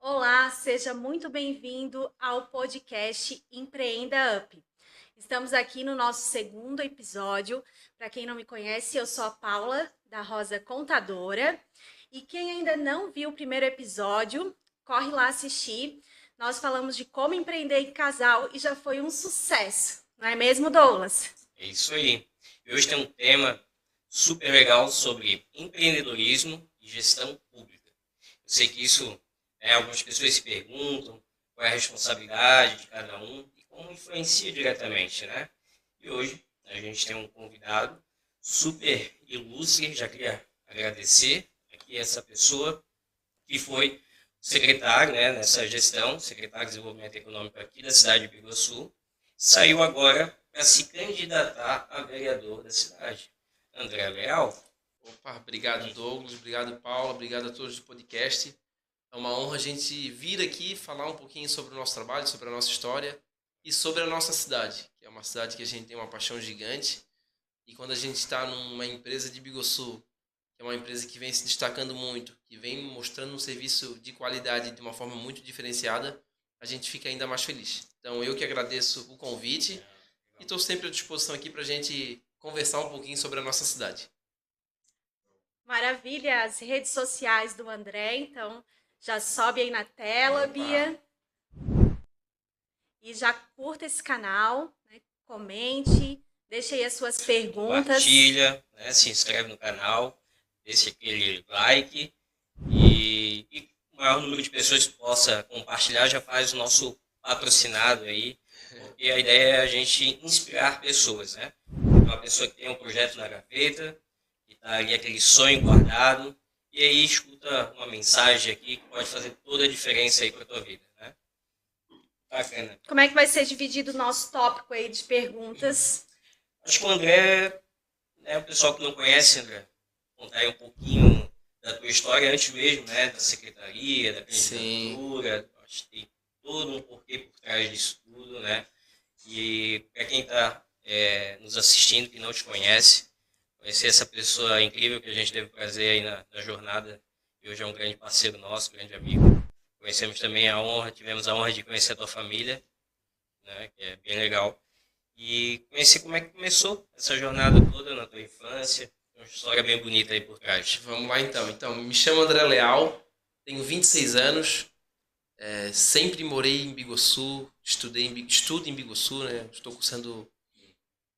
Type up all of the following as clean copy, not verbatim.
Olá, seja muito bem-vindo ao podcast Empreenda Up. Estamos aqui no nosso segundo episódio. Para quem não me conhece, eu sou a Paula, da Rosa Contadora. E quem ainda não viu o primeiro episódio, corre lá assistir. Nós falamos de como empreender em casal e já foi um sucesso, não é mesmo, Douglas? É isso aí. E hoje tem um tema super legal sobre empreendedorismo e gestão pública. Eu sei que isso, algumas pessoas se perguntam qual é a responsabilidade de cada um e como influencia diretamente, né? E hoje a gente tem um convidado super ilustre, já queria agradecer aqui essa pessoa que foi secretário, né, nessa gestão, secretário de Desenvolvimento Econômico aqui da cidade de Biguaçu, saiu agora para se candidatar a vereador da cidade. André Leal. Opa, obrigado Douglas, obrigado Paula, obrigado a todos do podcast. É uma honra a gente vir aqui falar um pouquinho sobre o nosso trabalho, sobre a nossa história e sobre a nossa cidade, que é uma cidade que a gente tem uma paixão gigante. E quando a gente está numa empresa de Biguaçu, que é uma empresa que vem se destacando muito, que vem mostrando um serviço de qualidade de uma forma muito diferenciada, a gente fica ainda mais feliz. Então eu que agradeço o convite e estou sempre à disposição aqui para a gente conversar um pouquinho sobre a nossa cidade. Maravilha, as redes sociais do André, então já sobe aí na tela, Opa. Bia. E já curta esse canal, né? Comente, deixe aí as suas perguntas. Compartilha, né? Se inscreve no canal, deixa aquele like e o maior número de pessoas que possa compartilhar já faz o nosso patrocinado aí, porque a ideia é a gente inspirar pessoas, né? Uma pessoa que tem um projeto na gaveta, que está ali aquele sonho guardado, e aí escuta uma mensagem aqui que pode fazer toda a diferença aí para a tua vida, né? Bacana. Como é que vai ser dividido o nosso tópico aí de perguntas? Acho que o André, né, o pessoal que não conhece, André, contar aí um pouquinho da tua história antes mesmo, né, da secretaria, da candidatura. Acho que tem todo um porquê por trás disso tudo, né? E para quem está nos assistindo, que não te conhece, conhecer essa pessoa incrível que a gente teve prazer aí na jornada, e hoje é um grande parceiro nosso, grande amigo. Conhecemos também tivemos a honra de conhecer a tua família, né, que é bem legal. E conhecer como é que começou essa jornada toda na tua infância. Uma história bem bonita aí por trás. Vamos lá então. Então, me chamo André Leal, tenho 26 anos, sempre morei em Biguaçu, estudo em Biguaçu, né? Estou cursando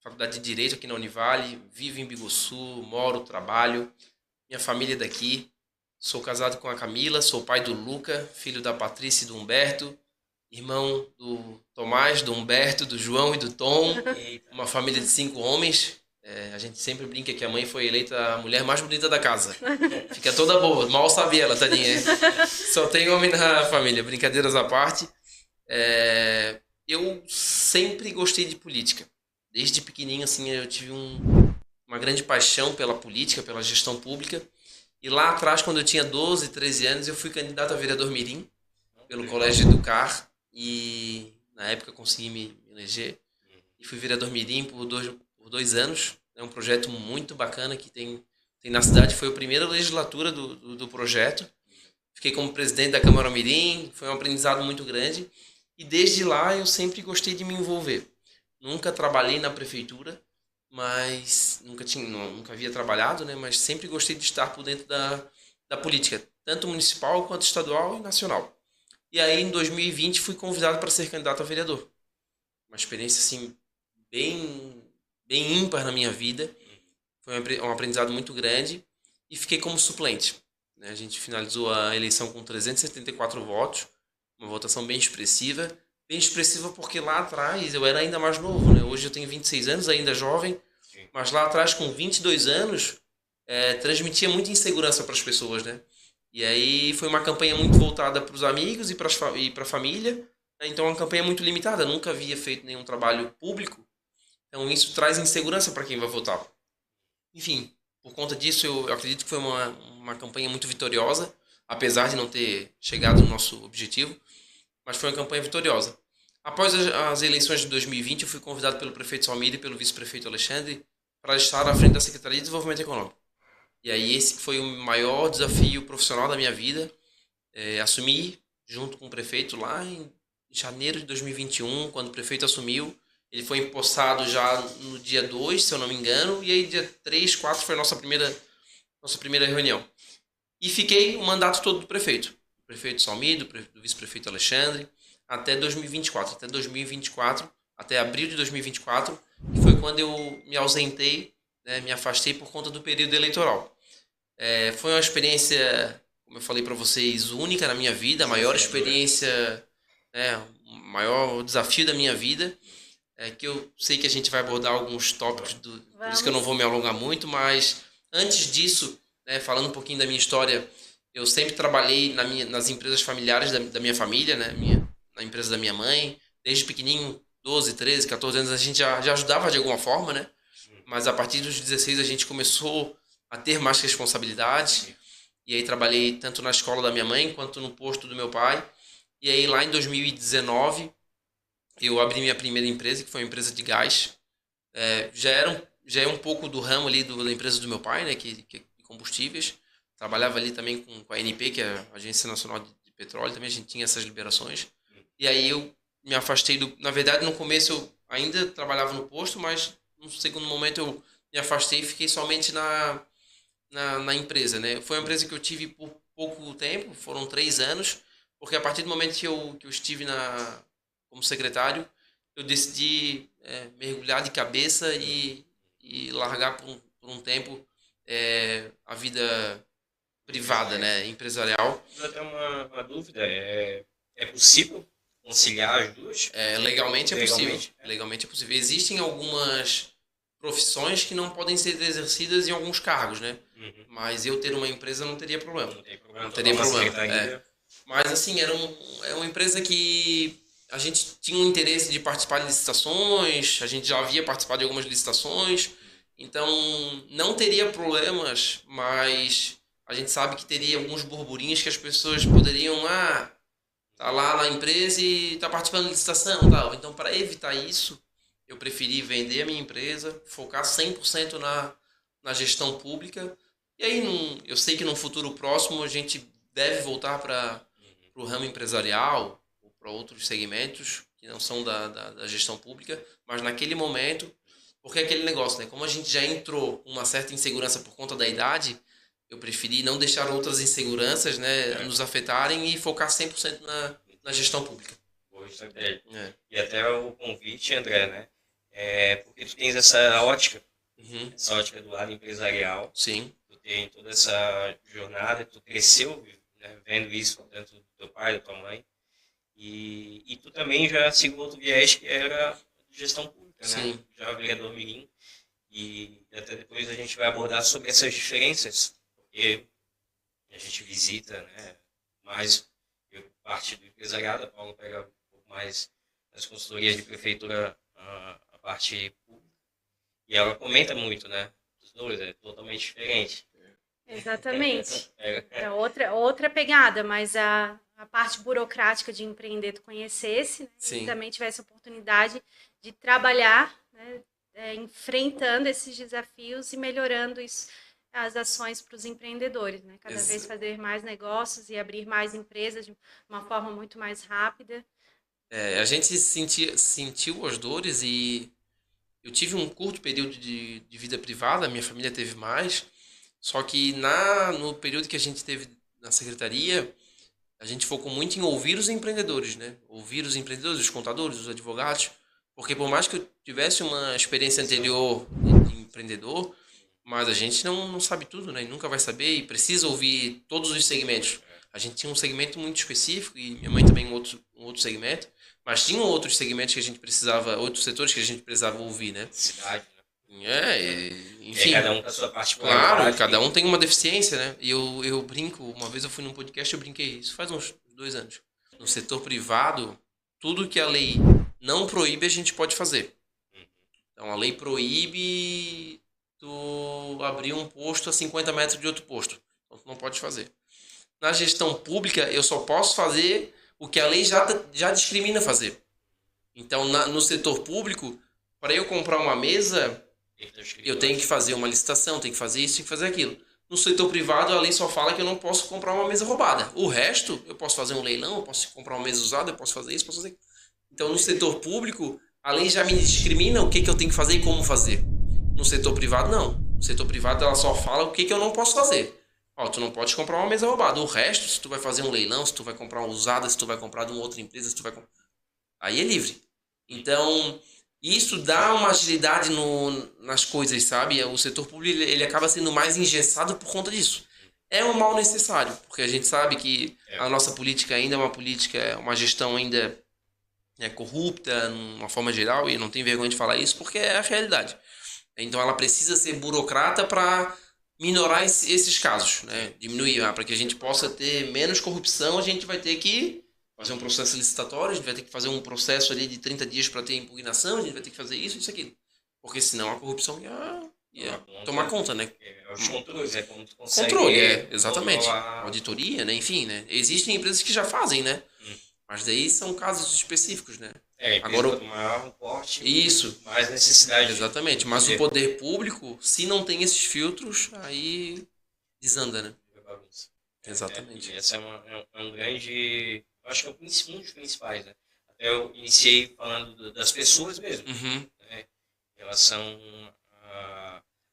faculdade de Direito aqui na Univale, vivo em Biguaçu, moro, trabalho, minha família é daqui. Sou casado com a Camila, sou pai do Luca, filho da Patrícia e do Humberto, irmão do Tomás, do Humberto, do João e do Tom, uma família de 5 homens. A gente sempre brinca que a mãe foi eleita a mulher mais bonita da casa. Fica toda boa, mal sabe ela, tadinha. Só tem homem na família, brincadeiras à parte. Eu sempre gostei de política. Desde pequenininho, assim, eu tive uma grande paixão pela política, pela gestão pública. E lá atrás, quando eu tinha 12, 13 anos, eu fui candidato a vereador mirim pelo Colégio Educar. E na época consegui me eleger. E fui vereador mirim por dois anos. É um projeto muito bacana que tem na cidade. Foi a primeira legislatura do projeto. Fiquei como presidente da Câmara Mirim. Foi um aprendizado muito grande. E desde lá eu sempre gostei de me envolver. Nunca trabalhei na prefeitura, mas nunca havia trabalhado, né? Mas sempre gostei de estar por dentro da política, tanto municipal quanto estadual e nacional. E aí, em 2020, fui convidado para ser candidato a vereador. Uma experiência, assim, bem ímpar na minha vida. Foi um aprendizado muito grande. E fiquei como suplente, né? A gente finalizou a eleição com 374 votos. Uma votação bem expressiva. Bem expressiva porque lá atrás eu era ainda mais novo, né? Hoje eu tenho 26 anos, ainda jovem. Mas lá atrás, com 22 anos, transmitia muita insegurança para as pessoas, né? E aí foi uma campanha muito voltada para os amigos e para a família. Então, uma campanha muito limitada. Nunca havia feito nenhum trabalho público. Então, isso traz insegurança para quem vai votar. Enfim, por conta disso, eu acredito que foi uma campanha muito vitoriosa, apesar de não ter chegado no nosso objetivo. Mas foi uma campanha vitoriosa. Após as eleições de 2020, eu fui convidado pelo prefeito Salmir e pelo vice-prefeito Alexandre para estar à frente da Secretaria de Desenvolvimento Econômico. E aí esse foi o maior desafio profissional da minha vida. Assumi junto com o prefeito lá em janeiro de 2021, quando o prefeito assumiu. Ele foi empossado já no dia 2, se eu não me engano, e aí dia 3, 4 foi a nossa primeira reunião. E fiquei o mandato todo do prefeito. Do prefeito Salmido, do vice-prefeito Alexandre, até 2024. Até abril de 2024, que foi quando eu me ausentei, né, me afastei por conta do período eleitoral. Foi uma experiência, como eu falei para vocês, única na minha vida, a maior experiência, o maior desafio da minha vida. Que eu sei que a gente vai abordar alguns tópicos, por isso que eu não vou me alongar muito, mas antes disso, né, falando um pouquinho da minha história, eu sempre trabalhei nas empresas familiares da minha família, né, na empresa da minha mãe, desde pequenininho, 12, 13, 14 anos, a gente já ajudava de alguma forma, né, mas a partir dos 16 a gente começou a ter mais responsabilidade, e aí trabalhei tanto na escola da minha mãe, quanto no posto do meu pai, e aí lá em 2019, eu abri minha primeira empresa, que foi uma empresa de gás. Já é um pouco do ramo ali da empresa do meu pai, né, que é combustíveis. Trabalhava ali também com a ANP, que é a Agência Nacional de Petróleo, também a gente tinha essas liberações. E aí eu me afastei Na verdade, no começo eu ainda trabalhava no posto, mas no segundo momento eu me afastei e fiquei somente na empresa, né. Foi uma empresa que eu tive por pouco tempo, foram 3 anos, porque a partir do momento que eu estive como secretário, eu decidi mergulhar de cabeça e largar por um tempo a vida privada, né, empresarial. Eu tenho uma dúvida, é possível conciliar as duas? Legalmente é possível. Legalmente é possível. Existem algumas profissões que não podem ser exercidas em alguns cargos, né? Uhum. Mas eu ter uma empresa não teria problema. Não teria problema. Mas assim, é uma empresa que a gente tinha um interesse de participar de licitações, a gente já havia participado de algumas licitações, então não teria problemas, mas a gente sabe que teria alguns burburinhos que as pessoas poderiam, tá lá na empresa e tá participando de licitação e tal. Então, para evitar isso, eu preferi vender a minha empresa, focar 100% na gestão pública, e aí eu sei que no futuro próximo a gente deve voltar para o ramo empresarial, para outros segmentos que não são da gestão pública, mas naquele momento, porque é aquele negócio, né? Como a gente já entrou com uma certa insegurança por conta da idade, eu preferi não deixar outras inseguranças, né, nos afetarem e focar 100% na gestão pública. Boa estratégia. E até o convite, André, né? Porque tu tens essa ótica, essa ótica do lado empresarial. Sim. Tu tem toda essa jornada, tu cresceu, né, vendo isso tanto do teu pai, da tua mãe. E tu também já seguiu outro viés que era gestão pública, Sim. né? Já vereador mirim. E até depois a gente vai abordar sobre essas diferenças, porque a gente visita, né? Mas eu parte do empresariado, a Paula pega um pouco mais das consultorias de prefeitura, a parte pública. E ela comenta muito, né? Os dois, é totalmente diferente. Exatamente. É outra pegada, mas a parte burocrática de empreender tu conhecesse, né? E também tivesse a oportunidade de trabalhar, né, enfrentando esses desafios e melhorando as ações para os empreendedores, né? Cada vez fazer mais negócios e abrir mais empresas de uma forma muito mais rápida. A gente sentiu as dores e eu tive um curto período de vida privada, minha família teve mais, só que no período que a gente teve na secretaria, a gente focou muito em ouvir os empreendedores, né? Ouvir os empreendedores, os contadores, os advogados, porque por mais que eu tivesse uma experiência anterior de empreendedor, mas a gente não sabe tudo, né? E nunca vai saber e precisa ouvir todos os segmentos. A gente tinha um segmento muito específico e minha mãe também um outro segmento, mas tinham outros segmentos que a gente precisava, outros setores que a gente precisava ouvir, né? Cidade, né? Enfim. Cada um com a sua particularidade. Claro, cada um tem uma deficiência, né? E eu brinco, uma vez eu fui num podcast, eu brinquei, isso faz uns 2 anos. No setor privado, tudo que a lei não proíbe, a gente pode fazer. Então, a lei proíbe tu abrir um posto a 50 metros de outro posto. Então, tu não pode fazer. Na gestão pública, eu só posso fazer o que a lei já discrimina fazer. Então, no setor público, para eu comprar uma mesa, eu tenho que fazer uma licitação, tenho que fazer isso, tenho que fazer aquilo. No setor privado, a lei só fala que eu não posso comprar uma mesa roubada. O resto, eu posso fazer um leilão, eu posso comprar uma mesa usada, eu posso fazer isso, posso fazer... Então, no setor público, a lei já me discrimina o que eu tenho que fazer e como fazer. No setor privado, não. No setor privado, ela só fala o que eu não posso fazer. Ó, tu não pode comprar uma mesa roubada. O resto, se tu vai fazer um leilão, se tu vai comprar uma usada, se tu vai comprar de uma outra empresa, se tu vai... Aí é livre. Então, isso dá uma agilidade nas coisas, sabe? O setor público, ele acaba sendo mais engessado por conta disso. É um mal necessário, porque a gente sabe que a nossa política ainda é uma política, uma gestão ainda corrupta, de uma forma geral, e não tem vergonha de falar isso, porque é a realidade. Então, ela precisa ser burocrata para minorar esses casos, né? Diminuir, para que a gente possa ter menos corrupção, a gente vai ter que fazer um processo licitatório, a gente vai ter que fazer um processo ali de 30 dias para ter impugnação, a gente vai ter que fazer isso, aquilo. Porque senão a corrupção ia tomar conta, né? É os controles, como tu consegue... Controle, exatamente. Auditoria, né? Enfim, né? Existem empresas que já fazem, né? Mas daí são casos específicos, né? Agora do maior porte, isso, mais necessidade. Exatamente, mas o poder público, se não tem esses filtros, aí desanda, né? Exatamente. Essa é um grande... Acho que é um dos principais, né? Até eu iniciei falando das pessoas mesmo, né? Em relação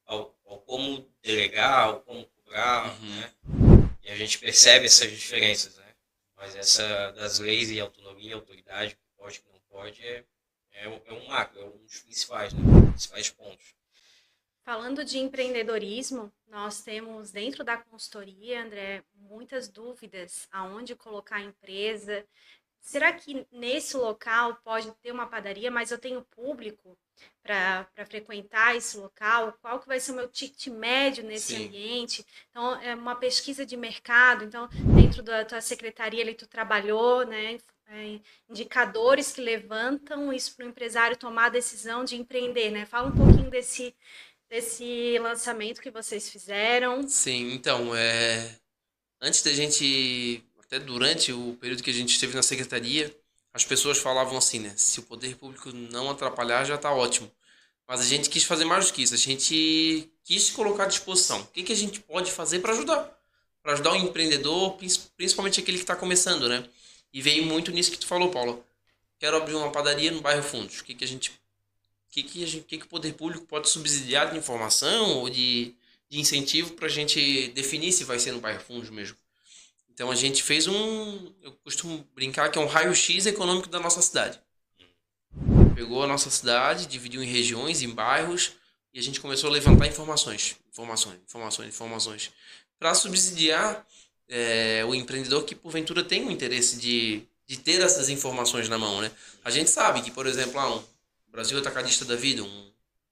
ao como delegar, ao como cobrar, né? E a gente percebe essas diferenças, né? Mas essa das leis e autonomia, autoridade, o que pode, o que não pode, é um macro, é um dos principais, né? Principais pontos. Falando de empreendedorismo, nós temos dentro da consultoria, André, muitas dúvidas aonde colocar a empresa. Será que nesse local pode ter uma padaria, mas eu tenho público para frequentar esse local? Qual que vai ser o meu ticket médio nesse ambiente? Então, é uma pesquisa de mercado. Então, dentro da tua secretaria, ali, tu trabalhou, né? Indicadores que levantam isso para o empresário tomar a decisão de empreender, né? Fala um pouquinho desse lançamento que vocês fizeram. Sim, então, antes da gente, até durante o período que a gente esteve na secretaria, as pessoas falavam assim, né? Se o poder público não atrapalhar, já está ótimo. Mas a gente quis fazer mais do que isso. A gente quis se colocar à disposição. O que a gente pode fazer para ajudar? Para ajudar o empreendedor, principalmente aquele que está começando, né? E veio muito nisso que tu falou, Paulo. Quero abrir uma padaria no bairro Fundos. O que o poder público pode subsidiar de informação ou de incentivo para a gente definir se vai ser no bairro Fundos mesmo. Então a gente fez eu costumo brincar que é um raio-x econômico da nossa cidade. Pegou a nossa cidade, dividiu em regiões, em bairros, e a gente começou a levantar informações para subsidiar o empreendedor que porventura tem o interesse de ter essas informações na mão, né? A gente sabe que, por exemplo, o Brasil Atacadista da Vida,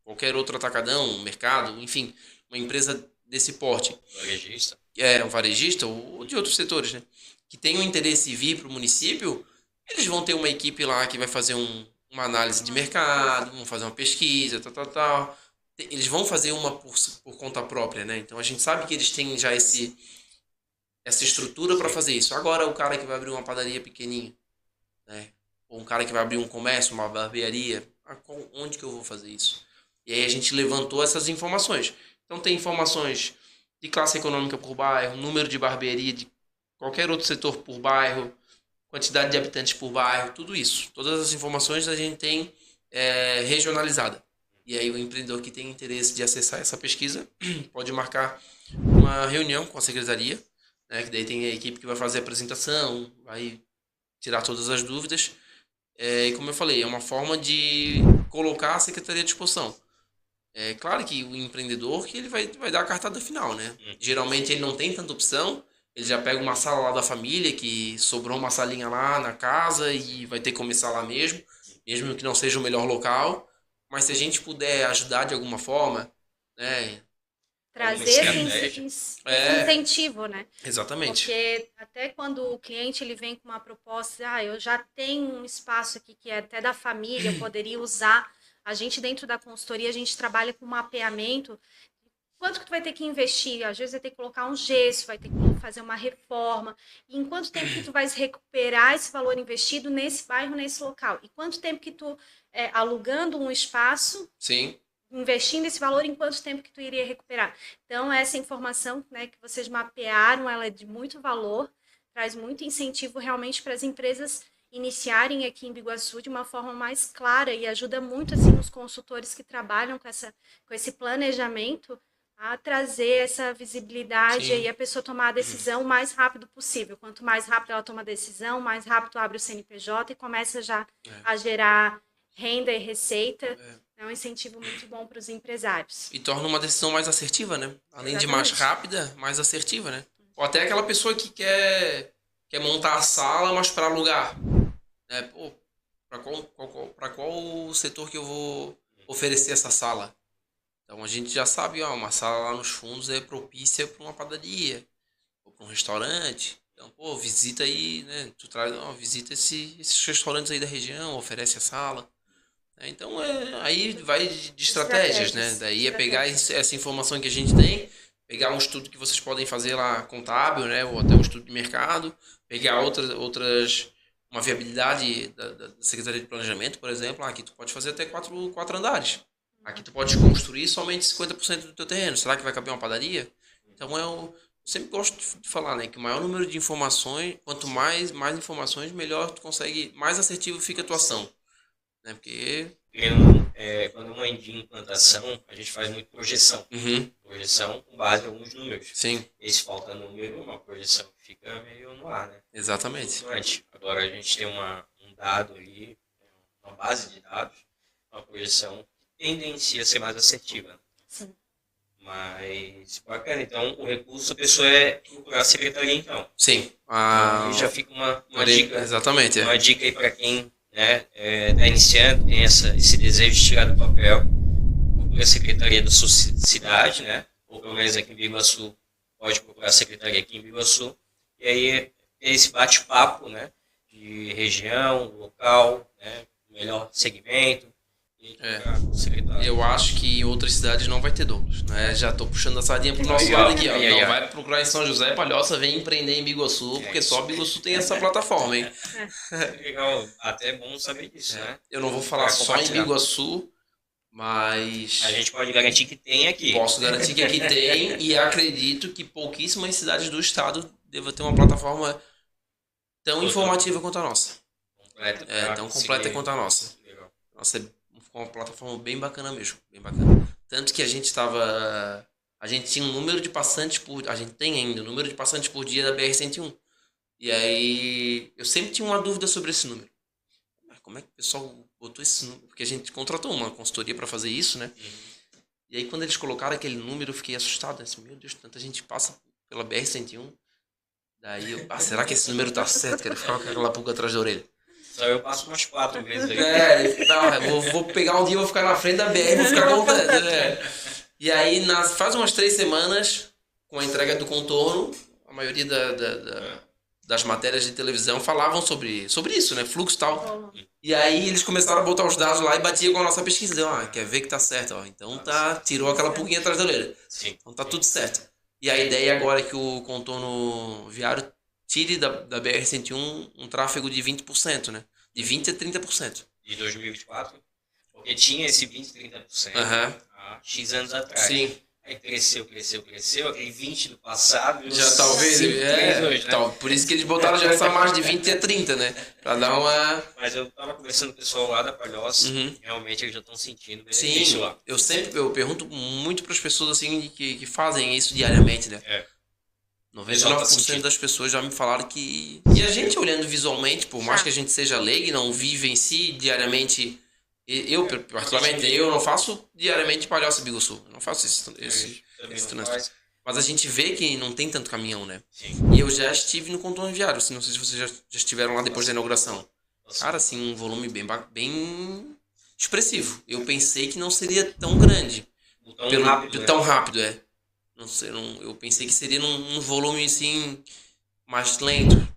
qualquer outro atacadão, um mercado, enfim, uma empresa desse porte. Varejista. Um varejista ou de outros setores, né? Que tem um interesse em vir para o município, eles vão ter uma equipe lá que vai fazer uma análise de mercado, vão fazer uma pesquisa, tal. Eles vão fazer uma por conta própria, né? Então a gente sabe que eles têm já essa estrutura para fazer isso. Agora o cara que vai abrir uma padaria pequenininha, né? Ou um cara que vai abrir um comércio, uma barbearia, onde que eu vou fazer isso? E aí a gente levantou essas informações. Então tem informações de classe econômica por bairro, número de barbearia de qualquer outro setor por bairro, quantidade de habitantes por bairro, tudo isso. Todas as informações a gente tem regionalizada. E aí o empreendedor que tem interesse de acessar essa pesquisa pode marcar uma reunião com a secretaria, né, que daí tem a equipe que vai fazer a apresentação, vai tirar todas as dúvidas. E como eu falei, é uma forma de colocar a secretaria à disposição. É claro que o empreendedor que ele vai dar a cartada final, né? Geralmente ele não tem tanta opção, ele já pega uma sala lá da família, que sobrou uma salinha lá na casa e vai ter que começar lá mesmo que não seja o melhor local. Mas se a gente puder ajudar de alguma forma, né? Trazer esse incentivo, né? Exatamente. Porque até quando o cliente ele vem com uma proposta, eu já tenho um espaço aqui que é até da família, eu poderia usar. A gente, dentro da consultoria, a gente trabalha com mapeamento. Quanto que tu vai ter que investir? Às vezes vai ter que colocar um gesso, vai ter que fazer uma reforma. E em quanto tempo que tu vais recuperar esse valor investido nesse bairro, nesse local? E quanto tempo que tu, alugando um espaço... Sim. investindo esse valor, em quanto tempo que tu iria recuperar. Então, essa informação, né, que vocês mapearam, ela é de muito valor, traz muito incentivo realmente para as empresas iniciarem aqui em Biguaçu de uma forma mais clara e ajuda muito assim os consultores que trabalham com esse planejamento a trazer essa visibilidade e a pessoa tomar a decisão o mais rápido possível. Quanto mais rápido ela toma a decisão, mais rápido abre o CNPJ e começa já a gerar renda e receita. É um incentivo muito bom para os empresários. E torna uma decisão mais assertiva, né? Além de mais rápida, mais assertiva, né? Ou até aquela pessoa que quer montar a sala, mas para alugar. Pô, para qual setor que eu vou oferecer essa sala? Então a gente já sabe, uma sala lá nos fundos é propícia para uma padaria ou para um restaurante. Então, pô, visita aí, né? Tu traz, visita esses restaurantes aí da região, oferece a sala. Então, aí vai de estratégias, né? Daí é pegar essa informação que a gente tem, pegar um estudo que vocês podem fazer lá contábil, né? Ou até um estudo de mercado, pegar uma viabilidade da Secretaria de Planejamento, por exemplo. Aqui tu pode fazer até quatro andares. Aqui tu pode construir somente 50% do teu terreno. Será que vai caber uma padaria? Então, eu sempre gosto de falar, né? Que o maior número de informações, quanto mais informações, melhor tu consegue, mais assertivo fica a tua ação. Né? Porque quando uma de implantação, a gente faz muito projeção. Projeção com base em alguns números. Sim. E se falta número, uma projeção fica meio no ar, né? Exatamente. Agora a gente tem um dado ali, uma base de dados, uma projeção que tendencia a ser mais assertiva. Sim. Mas, bacana, então o recurso a pessoa é procurar a secretaria, então. Sim. Então, já fica uma dica. Exatamente. Uma dica aí para quem está iniciando, tem esse desejo de tirar do papel, procura a secretaria da sua cidade, né? Ou pelo menos aqui em Biguaçu, pode procurar a secretaria aqui em Biguaçu. E aí esse bate-papo, né? De região, local, né? Melhor segmento. Eu acho que em outras cidades não vai ter donos, né? Já tô puxando a sardinha pro nosso lado aqui, ó. Não vai procurar em São José, Palhoça, vem empreender em Biguaçu, porque só Biguaçu tem essa plataforma, hein? Legal, até é bom saber disso, né? Eu não vou falar só em Biguaçu, mas a gente pode garantir que tem aqui. Posso garantir que aqui tem e acredito que pouquíssimas cidades do estado devam ter uma plataforma tão informativa quanto a nossa. Tão completa quanto a nossa. Nossa, uma plataforma bem bacana mesmo, bem bacana. Tanto que a gente tinha um número de passantes a gente tem ainda um número de passantes por dia da BR-101. E aí eu sempre tinha uma dúvida sobre esse número. Mas como é que o pessoal botou esse número? Porque a gente contratou uma consultoria para fazer isso, né? E aí quando eles colocaram aquele número eu fiquei assustado, assim, meu Deus, tanta gente passa pela BR-101. Daí eu, será que esse número tá certo? Quero ficar com aquela pulga atrás da orelha. Só eu passo umas 4 vezes aí. Vou pegar um dia, vou ficar na frente da BR, vou ficar contando. E aí, faz umas 3 semanas, com a entrega do contorno, a maioria das matérias de televisão falavam sobre isso, né? Fluxo e tal. E aí eles começaram a botar os dados lá e batia com a nossa pesquisa. Quer ver que tá certo, ó. Então tirou aquela pulguinha atrás da orelha. Sim. Então tá tudo certo. E a ideia agora é que o contorno viário tire da BR-101 um tráfego de 20%, né? De 20% a 30%. De 2024? Porque tinha esse 20%, 30% há X anos atrás. Sim. Aí cresceu, aquele 20% do passado. Já talvez, hoje, né? Por isso que eles botaram já essa margem de 20 a 30, né? Pra dar uma... Mas eu tava conversando com o pessoal lá da Palhoça, realmente eles já estão sentindo benefício. Sim, lá. Eu pergunto muito para as pessoas assim que fazem isso diariamente, né? 99% das pessoas já me falaram que... E a gente olhando visualmente, por mais que a gente seja leigo e não vive em si diariamente... Eu, particularmente, eu não faço diariamente Palhoça e Biguaçu. Eu não faço esse trânsito. Mas a gente vê que não tem tanto caminhão, né? Sim. E eu já estive no contorno viário. Não sei se vocês já estiveram lá depois da inauguração. Cara, assim, um volume bem expressivo. Eu pensei que não seria tão grande. Tão rápido, é. Não sei, eu pensei que seria num volume, assim, mais lento.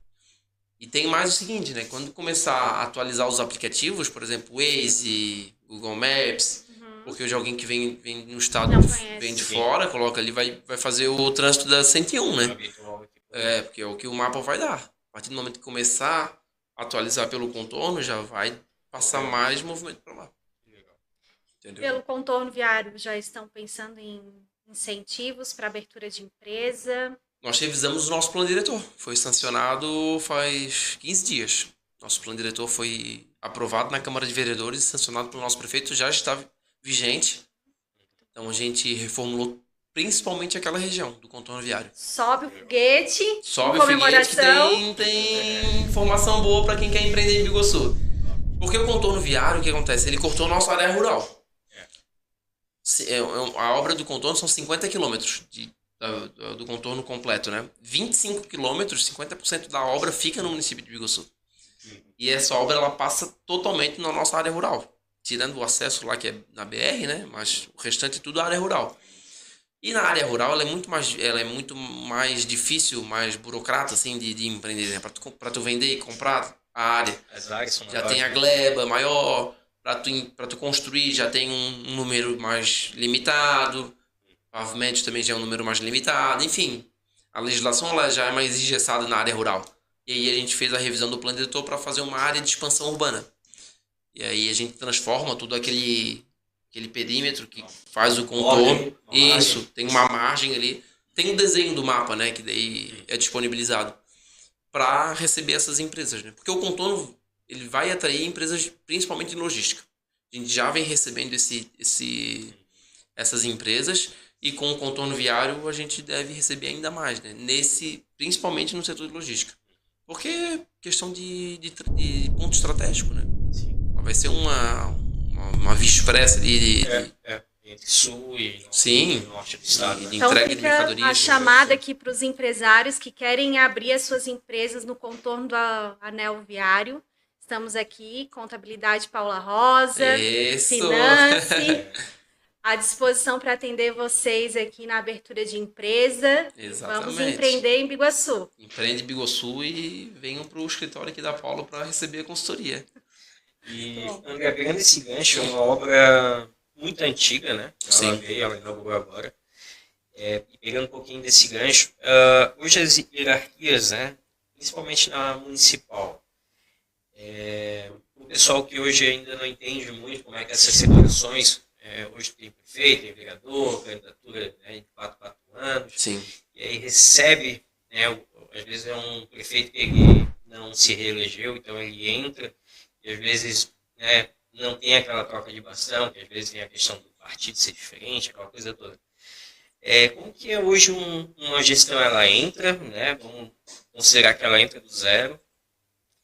E tem mais o seguinte, né? Quando começar a atualizar os aplicativos, por exemplo, Waze, Google Maps, porque hoje alguém que vem no estado, vem de fora, coloca ali, vai fazer o trânsito da 101, né? Porque é o que o mapa vai dar. A partir do momento que começar a atualizar pelo contorno, já vai passar mais movimento para lá. Entendeu? Pelo contorno viário, já estão pensando em incentivos para abertura de empresa? Nós revisamos o nosso plano diretor. Foi sancionado faz 15 dias. Nosso plano diretor foi aprovado na Câmara de Vereadores e sancionado pelo nosso prefeito, já está vigente. Então a gente reformulou principalmente aquela região do contorno viário. Sobe o foguete, Sobe em o foguete que comemoração. tem informação boa para quem quer empreender em Biguaçu. Porque o contorno viário, o que acontece? Ele cortou nossa área rural. A obra do contorno são 50 quilômetros do contorno completo, né? 25 quilômetros, 50% da obra fica no município de Biguaçu. E essa obra ela passa totalmente na nossa área rural. Tirando o acesso lá que é na BR, né? Mas o restante é tudo área rural. E na área rural ela é muito mais difícil, mais burocrata assim, de empreender. Né? Para tu vender e comprar a área. As áreas são Já tem a gleba maior, para tu construir já tem um número mais limitado, pavimento também já é um número mais limitado, enfim. A legislação ela já é mais engessada na área rural. E aí a gente fez a revisão do plano diretor para fazer uma área de expansão urbana. E aí a gente transforma tudo aquele perímetro que faz o contorno. Isso, tem uma margem ali. Tem um desenho do mapa, né, que daí é disponibilizado para receber essas empresas, né? Porque o contorno ele vai atrair empresas principalmente em logística. A gente já vem recebendo essas empresas e com o contorno viário a gente deve receber ainda mais, né? Principalmente no setor de logística. Porque é questão de ponto estratégico, né? Sim. Vai ser uma via expressa Entre sul e norte do estado. Né? Então entrega de fica mercadorias. a chamada aqui para os empresários que querem abrir as suas empresas no contorno do anel viário. Estamos aqui, Contabilidade Paula Rosa, Isso. Finance, à disposição para atender vocês aqui na abertura de empresa. Exatamente. Vamos empreender em Biguaçu. Empreende em Biguaçu e venham para o escritório aqui da Paula para receber a consultoria. E, André, pegando esse gancho, é uma obra muito antiga, né? Sim. Ela inaugurou agora. E pegando um pouquinho desse gancho, hoje as hierarquias, né? Principalmente na municipal, o pessoal que hoje ainda não entende muito como é que essas separações, hoje tem prefeito, tem vereador, candidatura, né, de 4 anos, Sim. e aí recebe, né, às vezes é um prefeito que ele não se reelegeu, então ele entra, e às vezes, né, não tem aquela troca de bastão, que às vezes tem a questão do partido ser diferente, aquela coisa toda. Como que é hoje uma gestão, ela entra, né, vamos considerar que ela entra do zero,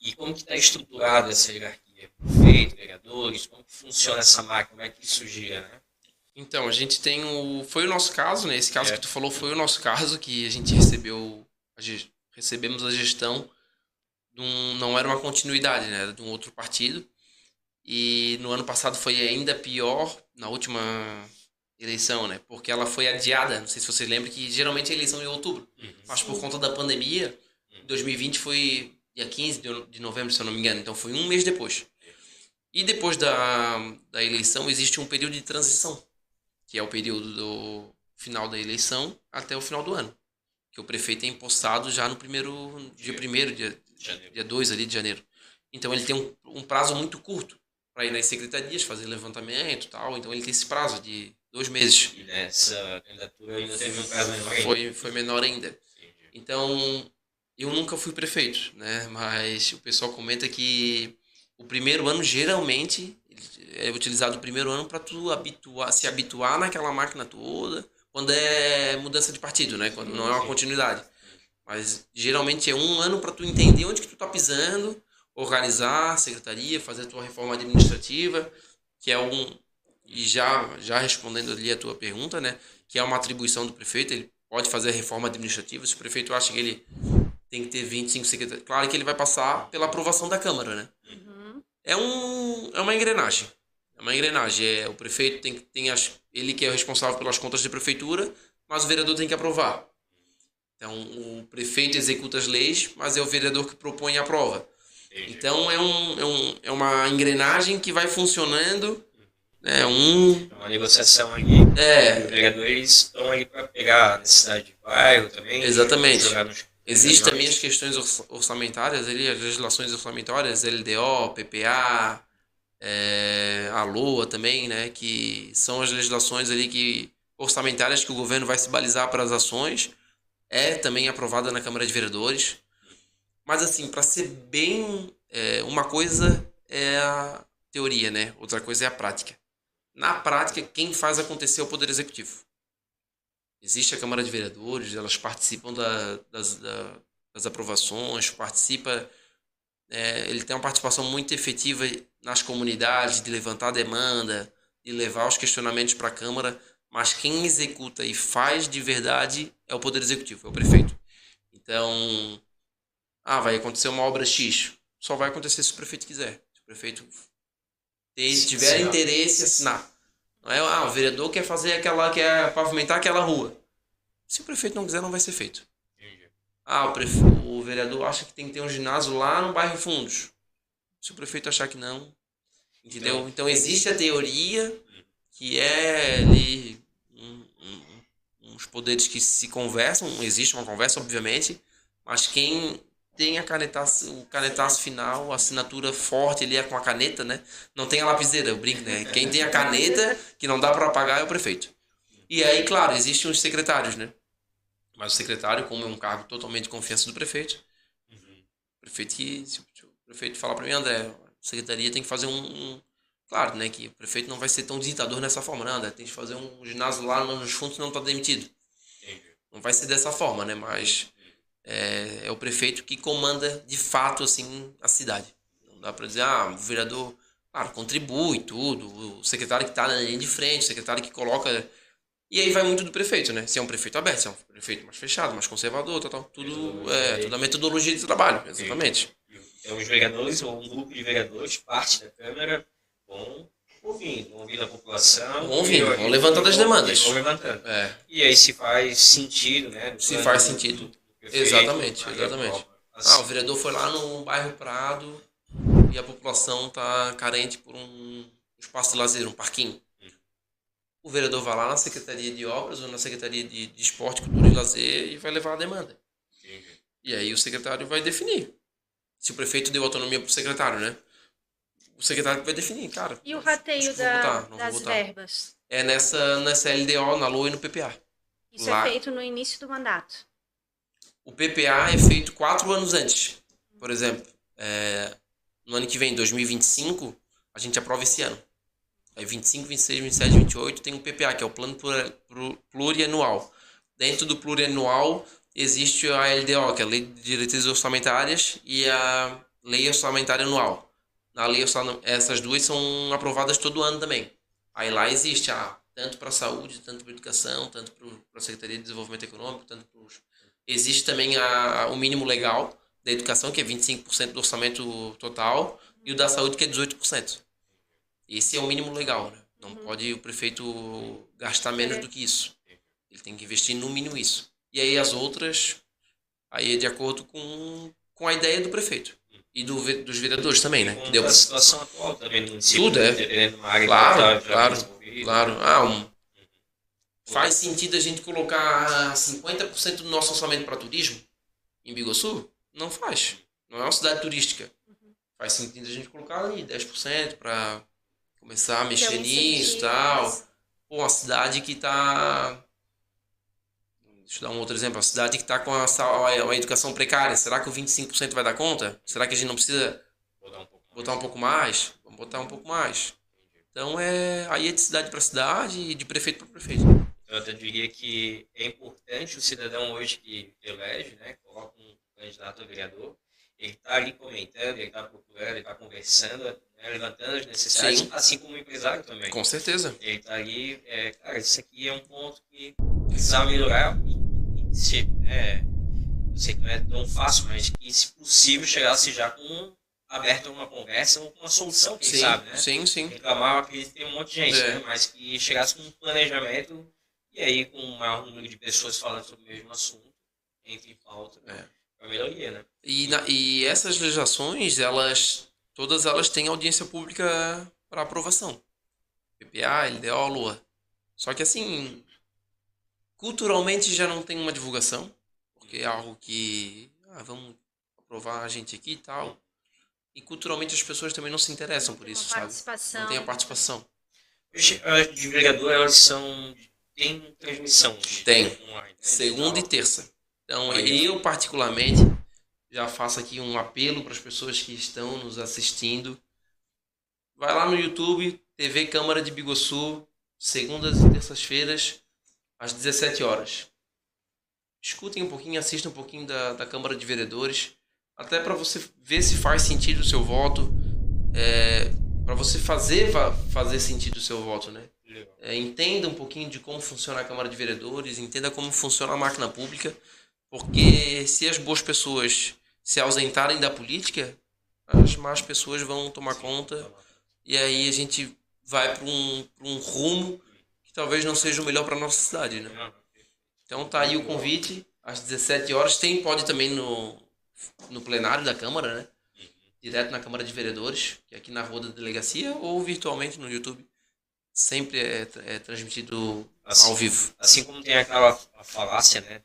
e como que está estruturada essa hierarquia? Prefeito, vereadores, como que funciona essa máquina, como é que isso gira, né? Então, a gente tem foi o nosso caso, né? Esse caso que tu falou foi o nosso caso, que a gente recebemos a gestão não era uma continuidade, né? Era de um outro partido. E no ano passado foi ainda pior, na última eleição, né? Porque ela foi adiada. Não sei se você lembra que geralmente a eleição é em outubro. Mas por conta da pandemia, 2020 foi dia 15 de novembro, se eu não me engano. Então foi um mês depois. E depois da eleição existe um período de transição, que é o período do final da eleição até o final do ano. Que o prefeito é empossado já no dia 2 ali de janeiro. Então ele tem um prazo muito curto para ir nas secretarias, fazer levantamento e tal. Então ele tem esse prazo de 2 meses. E nessa candidatura ainda teve um prazo menor ainda. Foi menor ainda. Então, eu nunca fui prefeito, né? Mas o pessoal comenta que o primeiro ano, geralmente, é utilizado o primeiro ano para tu se habituar naquela máquina toda, quando é mudança de partido, né? Quando não é uma continuidade. Mas, geralmente, é um ano para tu entender onde que tu tá pisando, organizar a secretaria, fazer a tua reforma administrativa, que é e já respondendo ali a tua pergunta, né? Que é uma atribuição do prefeito, ele pode fazer a reforma administrativa. Se o prefeito acha que ele tem que ter 25 secretários, claro que ele vai passar pela aprovação da Câmara, né? É uma engrenagem. O prefeito ele que é o responsável pelas contas da prefeitura, mas o vereador tem que aprovar. Então, o prefeito executa as leis, mas é o vereador que propõe e aprova. Então, é uma engrenagem que vai funcionando. É uma negociação ali. Os vereadores estão ali para pegar a necessidade de bairro também. Exatamente. Existem também as questões orçamentárias, as legislações orçamentárias, LDO, PPA, a LOA também, né, que são as legislações ali orçamentárias que o governo vai se balizar para as ações, é também aprovada na Câmara de Vereadores. Mas assim, para ser bem, uma coisa é a teoria, né, outra coisa é a prática. Na prática, quem faz acontecer é o Poder Executivo. Existe a Câmara de Vereadores, elas participam das aprovações, ele tem uma participação muito efetiva nas comunidades, de levantar a demanda, de levar os questionamentos para a Câmara, mas quem executa e faz de verdade é o Poder Executivo, é o prefeito. Então, vai acontecer uma obra X, só vai acontecer se o prefeito quiser. Se o prefeito tiver interesse, assinar. Não é, o vereador quer quer pavimentar aquela rua. Se o prefeito não quiser, não vai ser feito. O vereador acha que tem que ter um ginásio lá no bairro Fundos. Se o prefeito achar que não, entendeu? Então existe a teoria, que é ali uns poderes que se conversam, existe uma conversa, obviamente, mas quem tem o canetaço final, a assinatura forte ali é com a caneta, né? Não tem a lapiseira, eu brinco, né? Quem tem a caneta, que não dá para apagar, é o prefeito. E aí, claro, existem os secretários, né? Mas o secretário, como é um cargo totalmente de confiança do prefeito, se o prefeito falar para mim, André, a secretaria tem que fazer Claro, né, que o prefeito não vai ser tão ditador nessa forma, né, André? Tem que fazer um ginásio lá nos fundos, não está demitido. Não vai ser dessa forma, né? Mas é o prefeito que comanda, de fato, assim, a cidade. Não dá para dizer, o vereador, claro, contribui, tudo, o secretário que está na linha de frente, o secretário que coloca... E aí vai muito do prefeito, né? Se é um prefeito aberto, se é um prefeito mais fechado, mais conservador, tudo a metodologia de trabalho, exatamente. Então os vereadores, ou um grupo de vereadores, parte da Câmara, vão ouvindo a população. Vão levantando as demandas. Vão levantando. E aí se faz sentido, né? Se faz sentido. Exatamente. O vereador foi lá no bairro Prado e a população está carente por um espaço de lazer, um parquinho. O vereador vai lá na Secretaria de Obras ou na Secretaria de Esporte, Cultura e Lazer e vai levar a demanda. E aí o secretário vai definir. Se o prefeito deu autonomia para o secretário, né? O secretário vai definir, cara. E o rateio das verbas? É nessa LDO, na LOA e no PPA. Isso é feito no início do mandato? O PPA é feito 4 anos antes. Por exemplo, no ano que vem, 2025, a gente aprova esse ano. Aí 25, 26, 27, 28 tem o PPA, que é o Plano Plurianual. Dentro do Plurianual existe a LDO, que é a Lei de Diretrizes Orçamentárias, e a Lei Orçamentária Anual. Na lei, essas duas são aprovadas todo ano também. Aí lá existe tanto para a saúde, tanto para a educação, tanto para a Secretaria de Desenvolvimento Econômico, existe também o mínimo legal da educação, que é 25% do orçamento total, e o da saúde, que é 18%. Esse é o mínimo legal, né? Não pode o prefeito gastar menos do que isso. Ele tem que investir no mínimo isso. E aí as outras, aí é de acordo com a ideia do prefeito. E dos vereadores também, né? Que deu a situação atual também no município. Tudo Claro. Faz sentido a gente colocar 50% do nosso orçamento para turismo em Biguaçu? Não faz. Não é uma cidade turística. Faz sentido a gente colocar ali 10% para começar a mexer nisso e tal. Uma cidade que está... Deixa eu dar um outro exemplo. A cidade que está com a educação precária. Será que o 25% vai dar conta? Será que a gente não precisa botar um pouco mais? Vamos botar um pouco mais. Então, aí é de cidade para cidade e de prefeito para prefeito. Eu até diria que é importante o cidadão hoje que elege, né, coloca um candidato a vereador, ele está ali comentando, ele está procurando, ele está conversando, né, levantando as necessidades, sim, assim como o empresário também. Com certeza. Ele está ali, cara, isso aqui é um ponto que precisa melhorar e sei que não é tão fácil, mas que, se possível, chegasse já com aberto a uma conversa ou com uma solução, quem sabe, né? Sim. Reclamar, eu acredito que tem um monte de gente, né? Mas que chegasse com um planejamento e aí com um maior número de pessoas falando sobre o mesmo assunto, entre em pauta, para melhoria, né? E essas legislações, todas elas têm audiência pública para aprovação. PPA, LDO, LOA. Só que assim, culturalmente já não tem uma divulgação, porque é algo que, vamos aprovar a gente aqui e tal. e culturalmente as pessoas também não se interessam por isso, sabe? Não tem a participação. Hoje, as de vereador, elas tem transmissão tem online, né? Segunda e terça. Então, eu particularmente já faço aqui um apelo para as pessoas que estão nos assistindo. Vai lá no YouTube, TV Câmara de Biguaçu, segundas e terças-feiras, às 17 horas. Escutem um pouquinho, assistam um pouquinho da Câmara de Vereadores, até para você ver se faz sentido o seu voto, para você fazer sentido o seu voto, né? Entenda um pouquinho de como funciona a Câmara de Vereadores, entenda como funciona a máquina pública, porque se as boas pessoas se ausentarem da política, as más pessoas vão tomar conta e aí a gente vai para um rumo que talvez não seja o melhor para nossa cidade, né? Então tá aí o convite, às 17 horas, pode também no plenário da Câmara, né? Direto na Câmara de Vereadores, que é aqui na Rua da Delegacia, ou virtualmente no YouTube. Sempre é transmitido ao vivo. Assim como tem aquela falácia, né?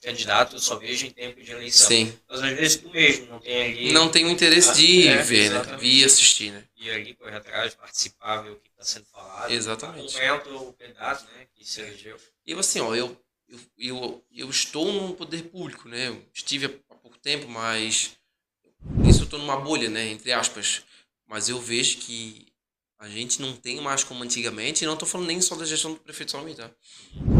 Candidato eu só vejo em tempo de eleição. Sim. Mas às vezes tu mesmo não tem ali... Não tem o interesse de ver, né? De assistir, né? E ali correr atrás, participar, ver o que está sendo falado. Exatamente. Acompanhar o candidato, né? Que se elegeu. E assim, ó, eu estou num poder público, né? Eu estive há pouco tempo, mas... Isso eu estou numa bolha, né? Entre aspas. Mas eu vejo que a gente não tem mais como antigamente, e não estou falando nem só da gestão do prefeito Salmi, tá?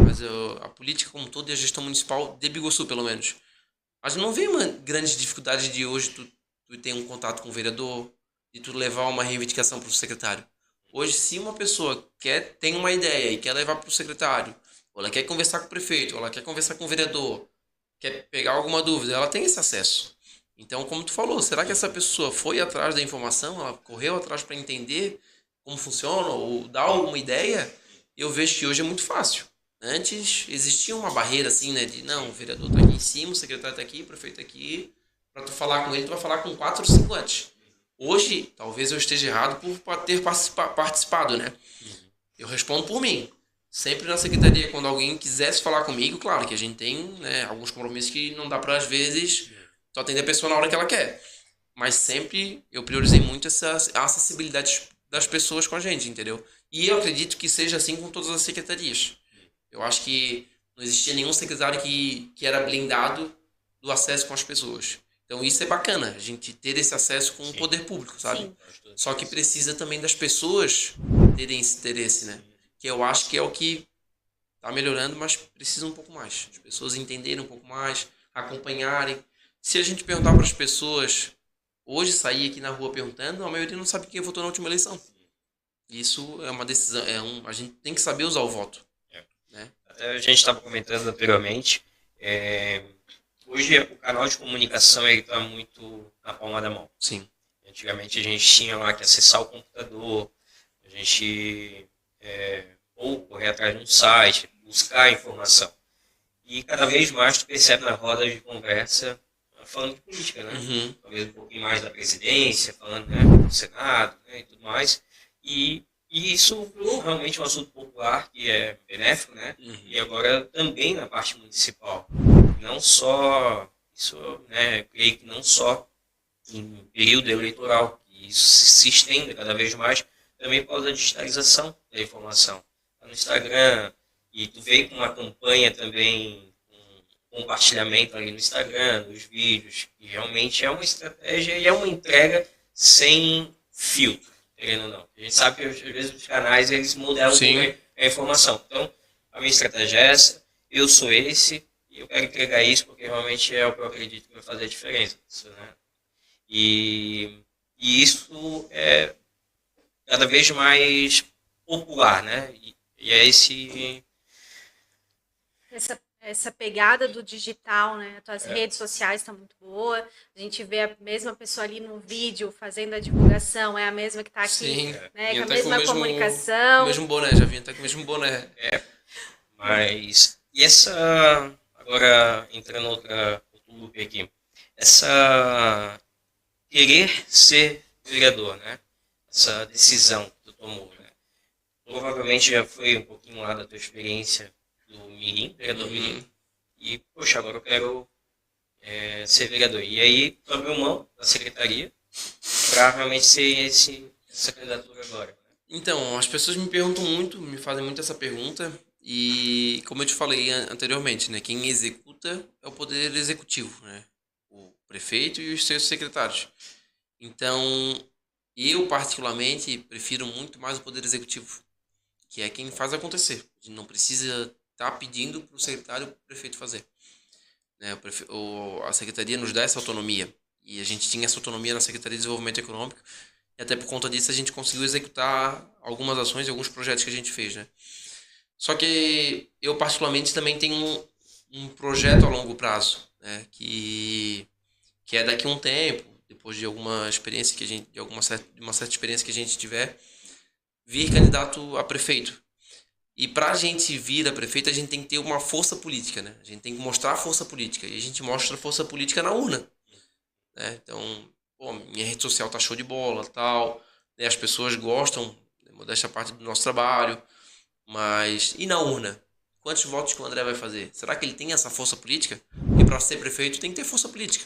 Mas a política como toda e a gestão municipal de Biguaçu, pelo menos. A gente não vê uma grande dificuldade de hoje tu ter um contato com o vereador, de tu levar uma reivindicação para o secretário. Hoje, se uma pessoa tem uma ideia e quer levar para o secretário, ou ela quer conversar com o prefeito, ou ela quer conversar com o vereador, quer pegar alguma dúvida, ela tem esse acesso. Então, como tu falou, será que essa pessoa foi atrás da informação, ela correu atrás para entender como funciona, ou dar alguma ideia? Eu vejo que hoje é muito fácil. Antes existia uma barreira assim, né, de não, o vereador tá aqui em cima, o secretário tá aqui, o prefeito tá aqui, para tu falar com ele, tu vai falar com 4 ou 5 antes. Hoje, talvez eu esteja errado por ter participado, né? Eu respondo por mim. Sempre na secretaria, quando alguém quisesse falar comigo, claro que a gente tem, né, alguns compromissos que não dá para, às vezes, só atender a pessoa na hora que ela quer. Mas sempre eu priorizei muito a acessibilidade das pessoas com a gente, entendeu? E eu acredito que seja assim com todas as secretarias. Eu acho que não existia nenhum secretário que era blindado do acesso com as pessoas. Então isso é bacana, a gente ter esse acesso com o poder público, sabe? Sim. Só que precisa também das pessoas terem esse interesse, né? Que eu acho que é o que está melhorando, mas precisa um pouco mais. As pessoas entenderem um pouco mais, acompanharem. Se a gente perguntar para as pessoas, hoje sair aqui na rua perguntando, a maioria não sabe quem votou na última eleição. Isso é uma decisão, a gente tem que saber usar o voto. Né? Até a gente estava comentando anteriormente, hoje o canal de comunicação está muito na palma da mão. Sim. Antigamente a gente tinha lá que acessar o computador, a gente ou correr atrás de um site, buscar informação. E cada vez mais tu percebe na roda de conversa falando de política, né? Uhum. Talvez um pouquinho mais da presidência, falando, né, do Senado, né, e tudo mais. E isso realmente é um assunto popular que é benéfico, né? Uhum. E agora também na parte municipal. Não só, isso, né, eu creio que não só em período eleitoral, que isso se estenda cada vez mais, também por causa da digitalização da informação. Tá no Instagram, e tu veio com uma campanha também, compartilhamento ali no Instagram, nos vídeos, que realmente é uma estratégia e é uma entrega sem filtro, querendo ou não. A gente sabe que às vezes os canais eles modelam a informação. Então, a minha estratégia é essa, eu sou esse, e eu quero entregar isso porque realmente é o que eu acredito que vai fazer a diferença. Isso, né? E isso é cada vez mais popular, né? E é essa pegada do digital, né? As tuas redes sociais estão muito boa. A gente vê a mesma pessoa ali no vídeo fazendo a divulgação, é a mesma que está aqui, sim, né? Com a mesma comunicação. O mesmo boné, já vinha até com o mesmo boné. Mas e essa, agora entrando outro loop aqui, essa querer ser vereador, né? Essa decisão que tu tomou, né? Provavelmente já foi um pouquinho lá da tua experiência do Mirim, vereador Mirim, e, poxa, agora eu quero ser vereador. E aí, tu abriu mão da secretaria para realmente ser essa candidatura agora. Então, as pessoas me perguntam muito, me fazem muito essa pergunta, e como eu te falei anteriormente, né, quem executa é o poder executivo, né, o prefeito e os seus secretários. Então, eu particularmente prefiro muito mais o poder executivo, que é quem faz acontecer. A gente não precisa estar pedindo para o secretário ou o prefeito fazer, né, a secretaria nos dá essa autonomia, e a gente tinha essa autonomia na Secretaria de Desenvolvimento Econômico. E até por conta disso a gente conseguiu executar algumas ações e alguns projetos que a gente fez, né? Só que eu particularmente também tenho um projeto a longo prazo, né? Que é daqui a um tempo, depois de alguma experiência que a gente, de uma certa experiência que a gente tiver, vir candidato a prefeito. E para a gente vir a prefeito, a gente tem que ter uma força política, né? A gente tem que mostrar a força política. E a gente mostra a força política na urna, né? Então, pô, minha rede social tá show de bola, tal, né? As pessoas gostam, modéstia à parte, do nosso trabalho, mas e na urna? Quantos votos que o André vai fazer? Será que ele tem essa força política? E para ser prefeito tem que ter força política.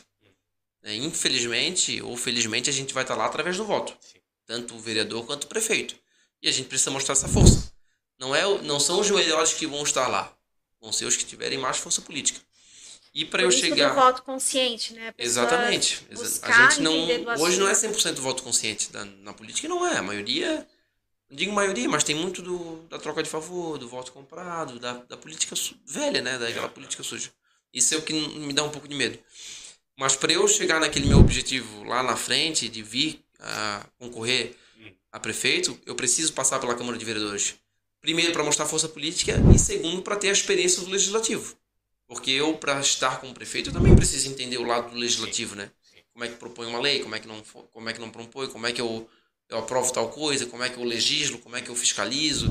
Infelizmente ou felizmente a gente vai estar lá através do voto, tanto o vereador quanto o prefeito. E a gente precisa mostrar essa força. Não são os melhores que vão estar lá, vão ser os que tiverem mais força política. E para eu chegar... do voto consciente, né? Exatamente. A gente não... Hoje não é 100% voto consciente na política, não é. A maioria... Não digo maioria, mas tem muito da troca de favor, do voto comprado, da política velha, né? Daquela política suja. Isso é o que me dá um pouco de medo. Mas para eu chegar naquele meu objetivo lá na frente, de vir a concorrer a prefeito, eu preciso passar pela Câmara de Vereadores. Primeiro, para mostrar força política, e segundo, para ter a experiência do legislativo. Porque eu, para estar como prefeito, eu também preciso entender o lado do legislativo, né? Como é que propõe uma lei, como é que não propõe, como é que eu aprovo tal coisa, como é que eu legislo, como é que eu fiscalizo.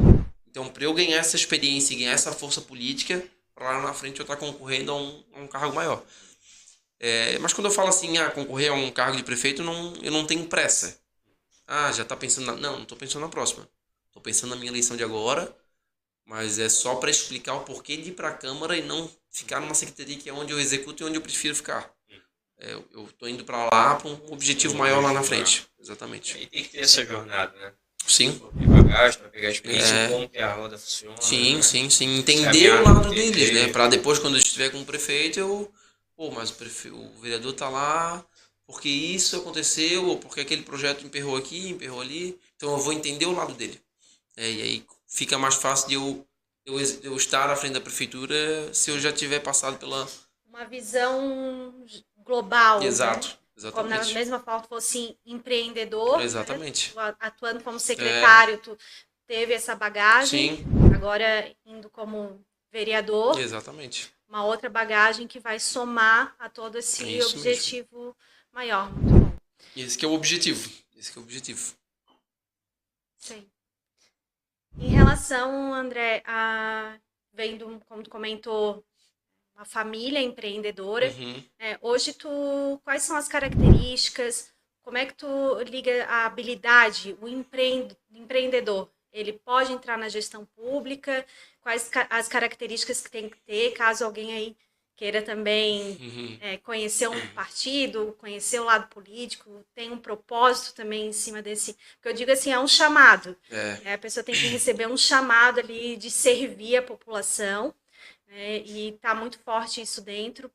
Então, para eu ganhar essa experiência e ganhar essa força política, para lá na frente eu estar concorrendo a um cargo maior. Mas quando eu falo assim, concorrer a um cargo de prefeito, eu não tenho pressa. Já está pensando não estou pensando na próxima. Estou pensando na minha eleição de agora, mas é só para explicar o porquê de ir para a Câmara e não ficar numa secretaria que é onde eu executo e onde eu prefiro ficar. Eu estou indo para lá para um objetivo maior lá na frente. Exatamente. E tem que ter essa jornada, né? Sim. Para pegar a experiência, como que a roda funciona. Sim, né? sim. Entender o lado deles, né? Para depois, quando eu estiver com o prefeito, mas o vereador está lá porque isso aconteceu, ou porque aquele projeto emperrou aqui, emperrou ali. Então eu vou entender o lado dele. E aí fica mais fácil de eu estar à frente da prefeitura se eu já tiver passado pela... Uma visão global. Exato, né? exatamente. Como da mesma forma tu fosse empreendedor, exatamente. Né? Atuando como secretário, tu teve essa bagagem. Sim. Agora indo como vereador. Exatamente. Uma outra bagagem que vai somar a todo esse objetivo mesmo. Maior. Muito bom. Esse que é o objetivo. Sim. Em relação, André, vendo, como tu comentou, uma família empreendedora, hoje quais são as características, como é que tu liga a habilidade, o empreendedor? Ele pode entrar na gestão pública? Quais as características que tem que ter, caso alguém aí queira também conhecer um partido, conhecer o lado político, tem um propósito também em cima desse... Porque eu digo assim, é um chamado. A pessoa tem que receber um chamado ali de servir a população, e está muito forte isso dentro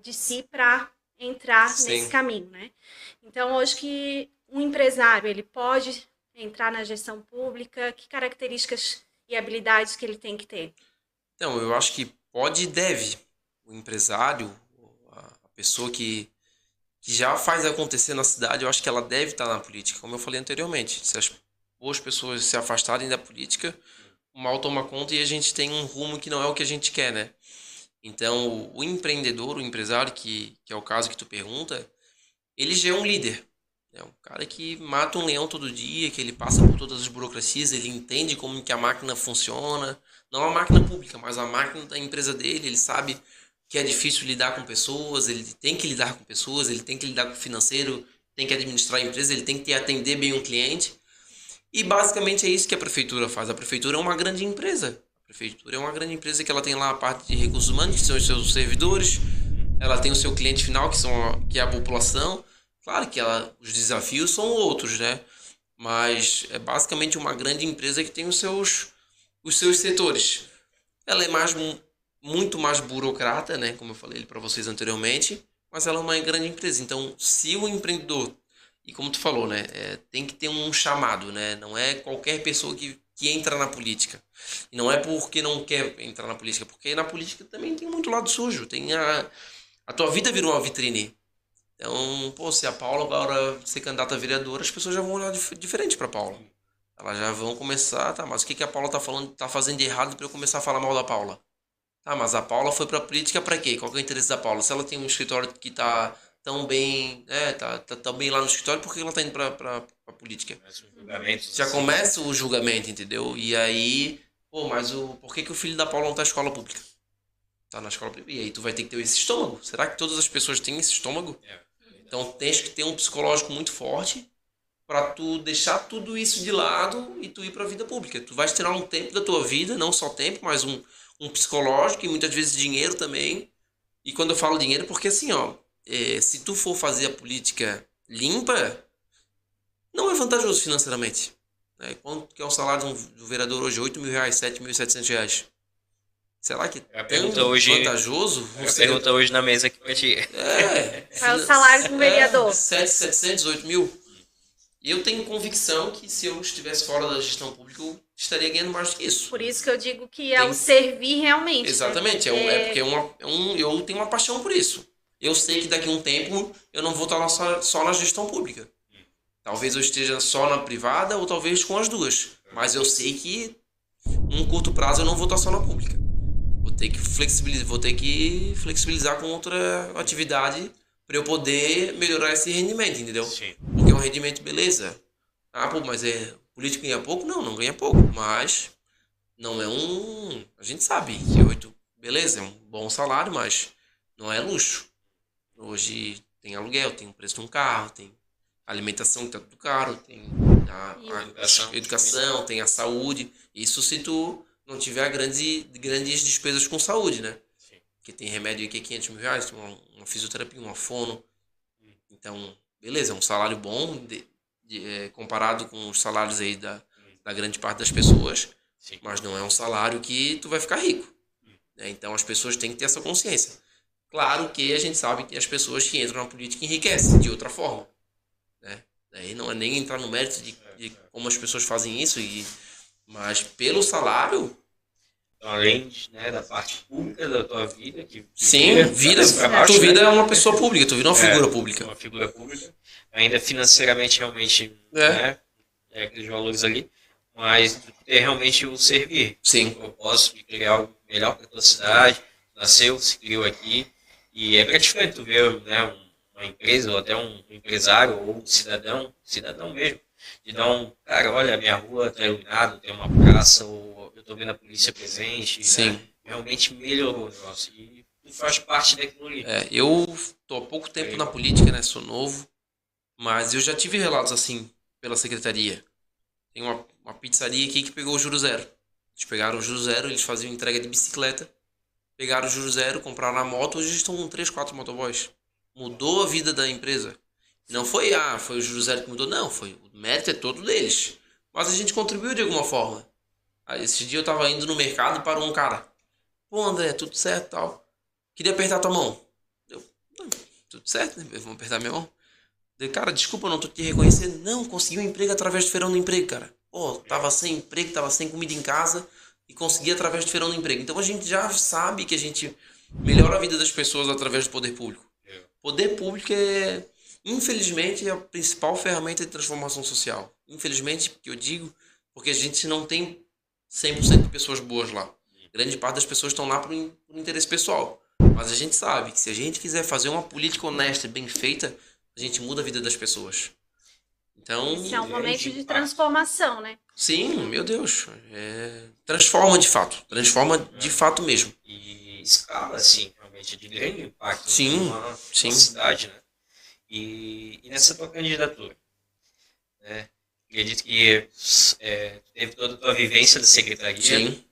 de si para entrar nesse caminho. Né? Então, hoje que um empresário ele pode entrar na gestão pública, que características e habilidades que ele tem que ter? Então, eu acho que pode e deve. O empresário, a pessoa que já faz acontecer na cidade, eu acho que ela deve estar na política, como eu falei anteriormente. Se as boas pessoas se afastarem da política, o mal toma conta e a gente tem um rumo que não é o que a gente quer, né? Então, o empreendedor, o empresário, que é o caso que tu pergunta, ele já é um líder. É um cara que mata um leão todo dia, que ele passa por todas as burocracias, ele entende como que a máquina funciona. Não a máquina pública, mas a máquina da empresa dele. Ele sabe que é difícil lidar com pessoas, ele tem que lidar com pessoas, ele tem que lidar com o financeiro, tem que administrar a empresa, ele tem que atender bem o cliente. E basicamente é isso que a prefeitura faz. A prefeitura é uma grande empresa. A prefeitura é uma grande empresa que ela tem lá a parte de recursos humanos, que são os seus servidores, ela tem o seu cliente final, que é a população. Claro que os desafios são outros, né? Mas é basicamente uma grande empresa que tem os seus setores. Ela é muito mais burocrata, né? Como eu falei para vocês anteriormente, mas ela é uma grande empresa. Então, se o empreendedor, e como tu falou, né? Tem que ter um chamado, né? Não é qualquer pessoa que entra na política. E não é porque não quer entrar na política, porque na política também tem muito lado sujo. A tua vida virou uma vitrine. Então, pô, se a Paula agora ser candidata a vereadora, as pessoas já vão olhar diferente pra Paula. Elas já vão começar, tá, mas o que a Paula tá fazendo de errado pra eu começar a falar mal da Paula? Tá, mas a Paula foi pra política pra quê? Qual que é o interesse da Paula? Se ela tem um escritório que tá tão bem, tá tão bem lá no escritório, por que ela tá indo pra política? Já começa o julgamento, entendeu? E aí, pô, mas por que o filho da Paula não tá na escola pública? Tá na escola pública. E aí tu vai ter que ter esse estômago. Será que todas as pessoas têm esse estômago? Então tens que ter um psicológico muito forte para tu deixar tudo isso de lado e tu ir para a vida pública. Tu vais tirar um tempo da tua vida, não só tempo, mas um psicológico e muitas vezes dinheiro também. E quando eu falo dinheiro, porque assim, ó, se tu for fazer a política limpa, não é vantajoso financeiramente. Né? Quanto que é o salário do vereador hoje? R$8.000, R$7.700. Será que é vantajoso? A pergunta hoje na mesa aqui pra ti. Qual é o salário do vereador? 7.700, 8.000. E eu tenho convicção que se eu estivesse fora da gestão pública, eu estaria ganhando mais do que isso. Por isso que eu digo que é o servir realmente. Exatamente. Né? Porque eu tenho uma paixão por isso. Eu sei que daqui a um tempo eu não vou estar só na gestão pública. Talvez eu esteja só na privada ou talvez com as duas. Mas eu sei que num curto prazo eu não vou estar só na pública. Vou ter que flexibilizar com outra atividade para eu poder melhorar esse rendimento, entendeu? Sim. Porque é um rendimento, beleza. Ah, pô, mas político ganha pouco? Não ganha pouco. Mas não é a gente sabe que beleza, é um bom salário, mas não é luxo. Hoje tem aluguel, tem o preço de um carro, tem a alimentação que tá tudo caro, tem a educação, tem a saúde. Isso se tu não tiver grandes despesas com saúde, né? Sim. Que tem remédio aí que é R$500, tem uma fisioterapia, uma fono. Então, beleza, é um salário bom comparado com os salários aí da grande parte das pessoas. Sim. Mas não é um salário que tu vai ficar rico. Né? Então as pessoas têm que ter essa consciência. Claro que a gente sabe que as pessoas que entram na política enriquecem de outra forma. Né? Daí não é nem entrar no mérito de como as pessoas fazem isso, mas pelo salário. Então, além da parte pública da tua vida, tu vira uma pessoa pública, tu vira uma figura pública. Uma figura pública, ainda financeiramente realmente, aqueles valores ali, mas ter realmente o servir. Sim. O propósito de criar algo melhor para a tua cidade, nasceu, se criou aqui, e é gratificante tu ver, né, uma empresa, ou até um empresário, ou um cidadão mesmo, de dar cara, olha, a minha rua está iluminada, tem uma praça, ou eu estou vendo a polícia presente. Sim. Né? Realmente melhorou o negócio. E tu faz parte daquilo ali. Eu estou há pouco tempo na política, né? Sou novo, mas eu já tive relatos assim pela secretaria. Tem uma pizzaria aqui que pegou o Juro Zero. Eles pegaram o Juro Zero, eles faziam entrega de bicicleta, pegaram o Juro Zero, compraram a moto, hoje estão com 3, 4 motoboys. Mudou a vida da empresa. Não foi, foi o Juro Zero que mudou, não. O mérito é todo deles. Mas a gente contribuiu de alguma forma. Esse dia eu tava indo no mercado e parou um cara. Pô, André, tudo certo e tal. Queria apertar tua mão. Tudo certo, né? Vamos apertar minha mão. Cara, desculpa, eu não tô te reconhecendo. Não, consegui um emprego através do feirão do emprego, cara. Pô, tava sem emprego, tava sem comida em casa e consegui através do feirão do emprego. Então a gente já sabe que a gente melhora a vida das pessoas através do poder público. Poder público infelizmente, é a principal ferramenta de transformação social. Infelizmente, que eu digo, porque a gente não tem 100% de pessoas boas lá. Grande parte das pessoas estão lá por interesse pessoal. Mas a gente sabe que se a gente quiser fazer uma política honesta e bem feita, a gente muda a vida das pessoas. Então, esse é um momento de transformação, né? Sim, meu Deus. Transforma de fato. Transforma de fato mesmo. E escala, assim, realmente, de grande impacto. Sim, uma cidade, né? E nessa tua candidatura, né? Acredito que teve toda a tua vivência da secretaria, sim,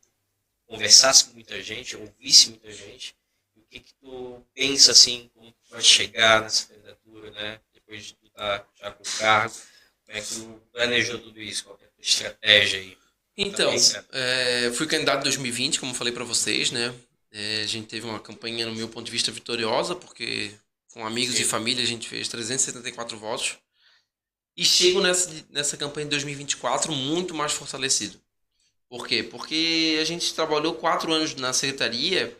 conversasse com muita gente, ouvisse muita gente. O que tu pensa assim, como tu vai chegar nessa candidatura, né? Depois de tu estar já com o cargo, como é que tu planejou tudo isso? Qual é a tua estratégia aí? Então, fui candidato em 2020, como falei para vocês, né? A gente teve uma campanha, no meu ponto de vista, vitoriosa, porque com amigos e família a gente fez 374 votos. E chego nessa campanha de 2024 muito mais fortalecido. Por quê? Porque a gente trabalhou 4 anos na secretaria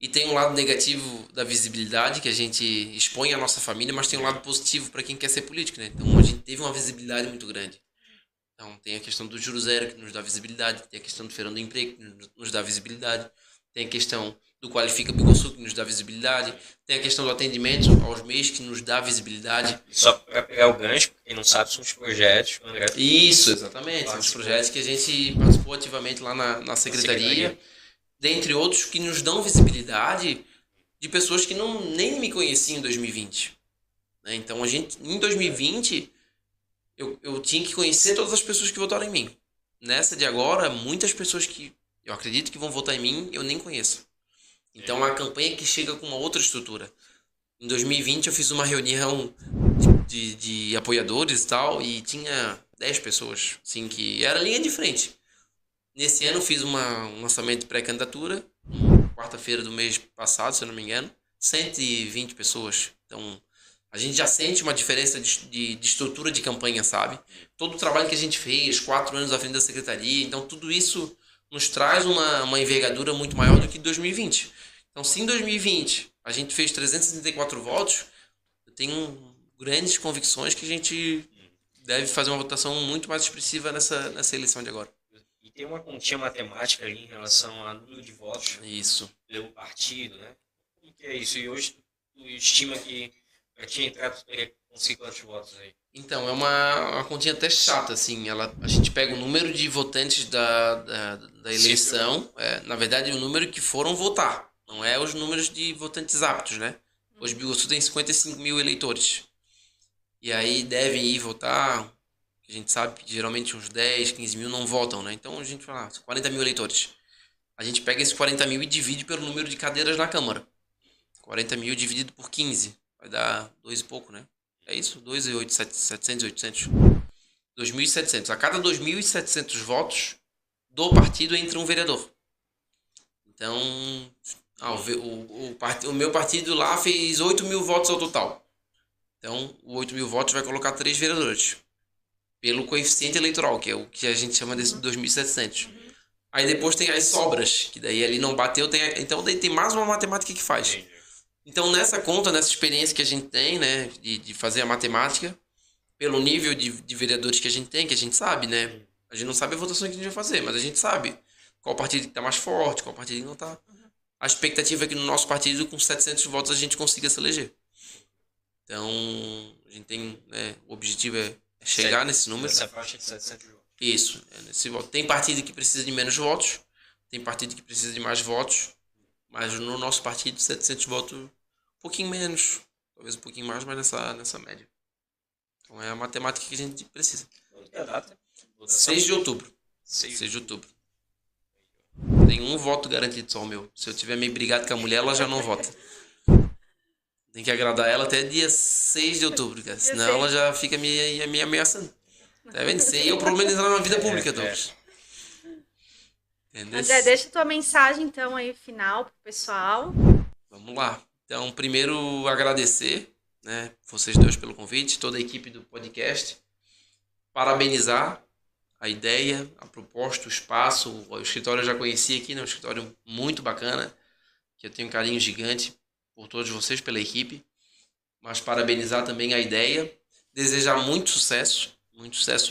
e tem um lado negativo da visibilidade, que a gente expõe a nossa família, mas tem um lado positivo para quem quer ser político, né? Então a gente teve uma visibilidade muito grande. Então tem a questão do Juro Zero, que nos dá visibilidade, tem a questão do Feirão do Emprego, que nos dá visibilidade, tem a questão do Qualifica Biguaçu, que nos dá visibilidade, tem a questão do atendimento aos MEIs, que nos dá visibilidade. Só para pegar o gancho, quem não sabe, são os projetos. Isso, exatamente, são os projetos que a gente participou ativamente lá na secretaria, dentre outros que nos dão visibilidade de pessoas que nem me conheciam em 2020. Né? Então, em 2020, eu tinha que conhecer todas as pessoas que votaram em mim. Nessa de agora, muitas pessoas que eu acredito que vão votar em mim, eu nem conheço. Então, é uma campanha que chega com uma outra estrutura. Em 2020, eu fiz uma reunião de apoiadores e tal, e tinha 10 pessoas, assim, que era linha de frente. Nesse ano, eu fiz um lançamento de pré-candidatura, quarta-feira do mês passado, se eu não me engano, 120 pessoas. Então, a gente já sente uma diferença de estrutura de campanha, sabe? Todo o trabalho que a gente fez, 4 anos à frente da secretaria, então tudo isso nos traz uma envergadura muito maior do que 2020. Então, se em 2020 a gente fez 374 votos, eu tenho grandes convicções que a gente deve fazer uma votação muito mais expressiva nessa eleição de agora. E tem uma continha matemática ali em relação ao número de votos pelo partido, né? Como que é isso? E hoje tu estima que para ti entrar tu teria conseguido quantos votos aí? Então, é uma continha até chata, assim. A gente pega o número de votantes da eleição, na verdade, o número que foram votar. Não é os números de votantes aptos, né? Hoje, Biguaçu tem 55 mil eleitores. E aí devem ir votar. A gente sabe que geralmente uns 10, 15 mil não votam, né? Então a gente fala, 40 mil eleitores. A gente pega esses 40 mil e divide pelo número de cadeiras na Câmara. 40 mil dividido por 15. Vai dar 2 e pouco, né? É isso? 2.800, 800. 2.700. A cada 2.700 votos do partido entra um vereador. Então, o meu partido lá fez 8 mil votos ao total. Então, o 8 mil votos vai colocar 3 vereadores. Pelo coeficiente eleitoral, que é o que a gente chama de 2.700. Aí depois tem as sobras, que daí ali não bateu. Então, daí tem mais uma matemática que faz. Então, nessa conta, nessa experiência que a gente tem, né, de fazer a matemática, pelo nível de vereadores que a gente tem, que a gente sabe, né? A gente não sabe a votação que a gente vai fazer, mas a gente sabe qual partido está mais forte, qual partido que não está. A expectativa é que no nosso partido, com 700 votos, a gente consiga se eleger. Então, a gente tem, né, o objetivo é chegar nesse número. Essa faixa de 700 votos. Isso, nesse voto. Tem partido que precisa de menos votos, tem partido que precisa de mais votos, mas no nosso partido, 700 votos, um pouquinho menos, talvez um pouquinho mais, mas nessa média. Então, é a matemática que a gente precisa. Qual é a data? 6 de outubro. 6 de outubro. Tem um voto garantido só o meu. Se eu tiver meio brigado com a mulher, ela já não vota. Tem que agradar ela até dia 6 de outubro, cara. Senão ela já fica me ameaçando. Tá vendo? Isso aí é o problema de entrar na vida pública, Douglas. André, deixa tua mensagem, então, aí, final pro pessoal. Vamos lá. Então, primeiro, agradecer, né, vocês dois pelo convite, toda a equipe do podcast. Parabenizar a ideia, a proposta, o espaço. O escritório eu já conheci aqui, né? Um escritório muito bacana, que eu tenho um carinho gigante por todos vocês, pela equipe. Mas parabenizar também a ideia. Desejar muito sucesso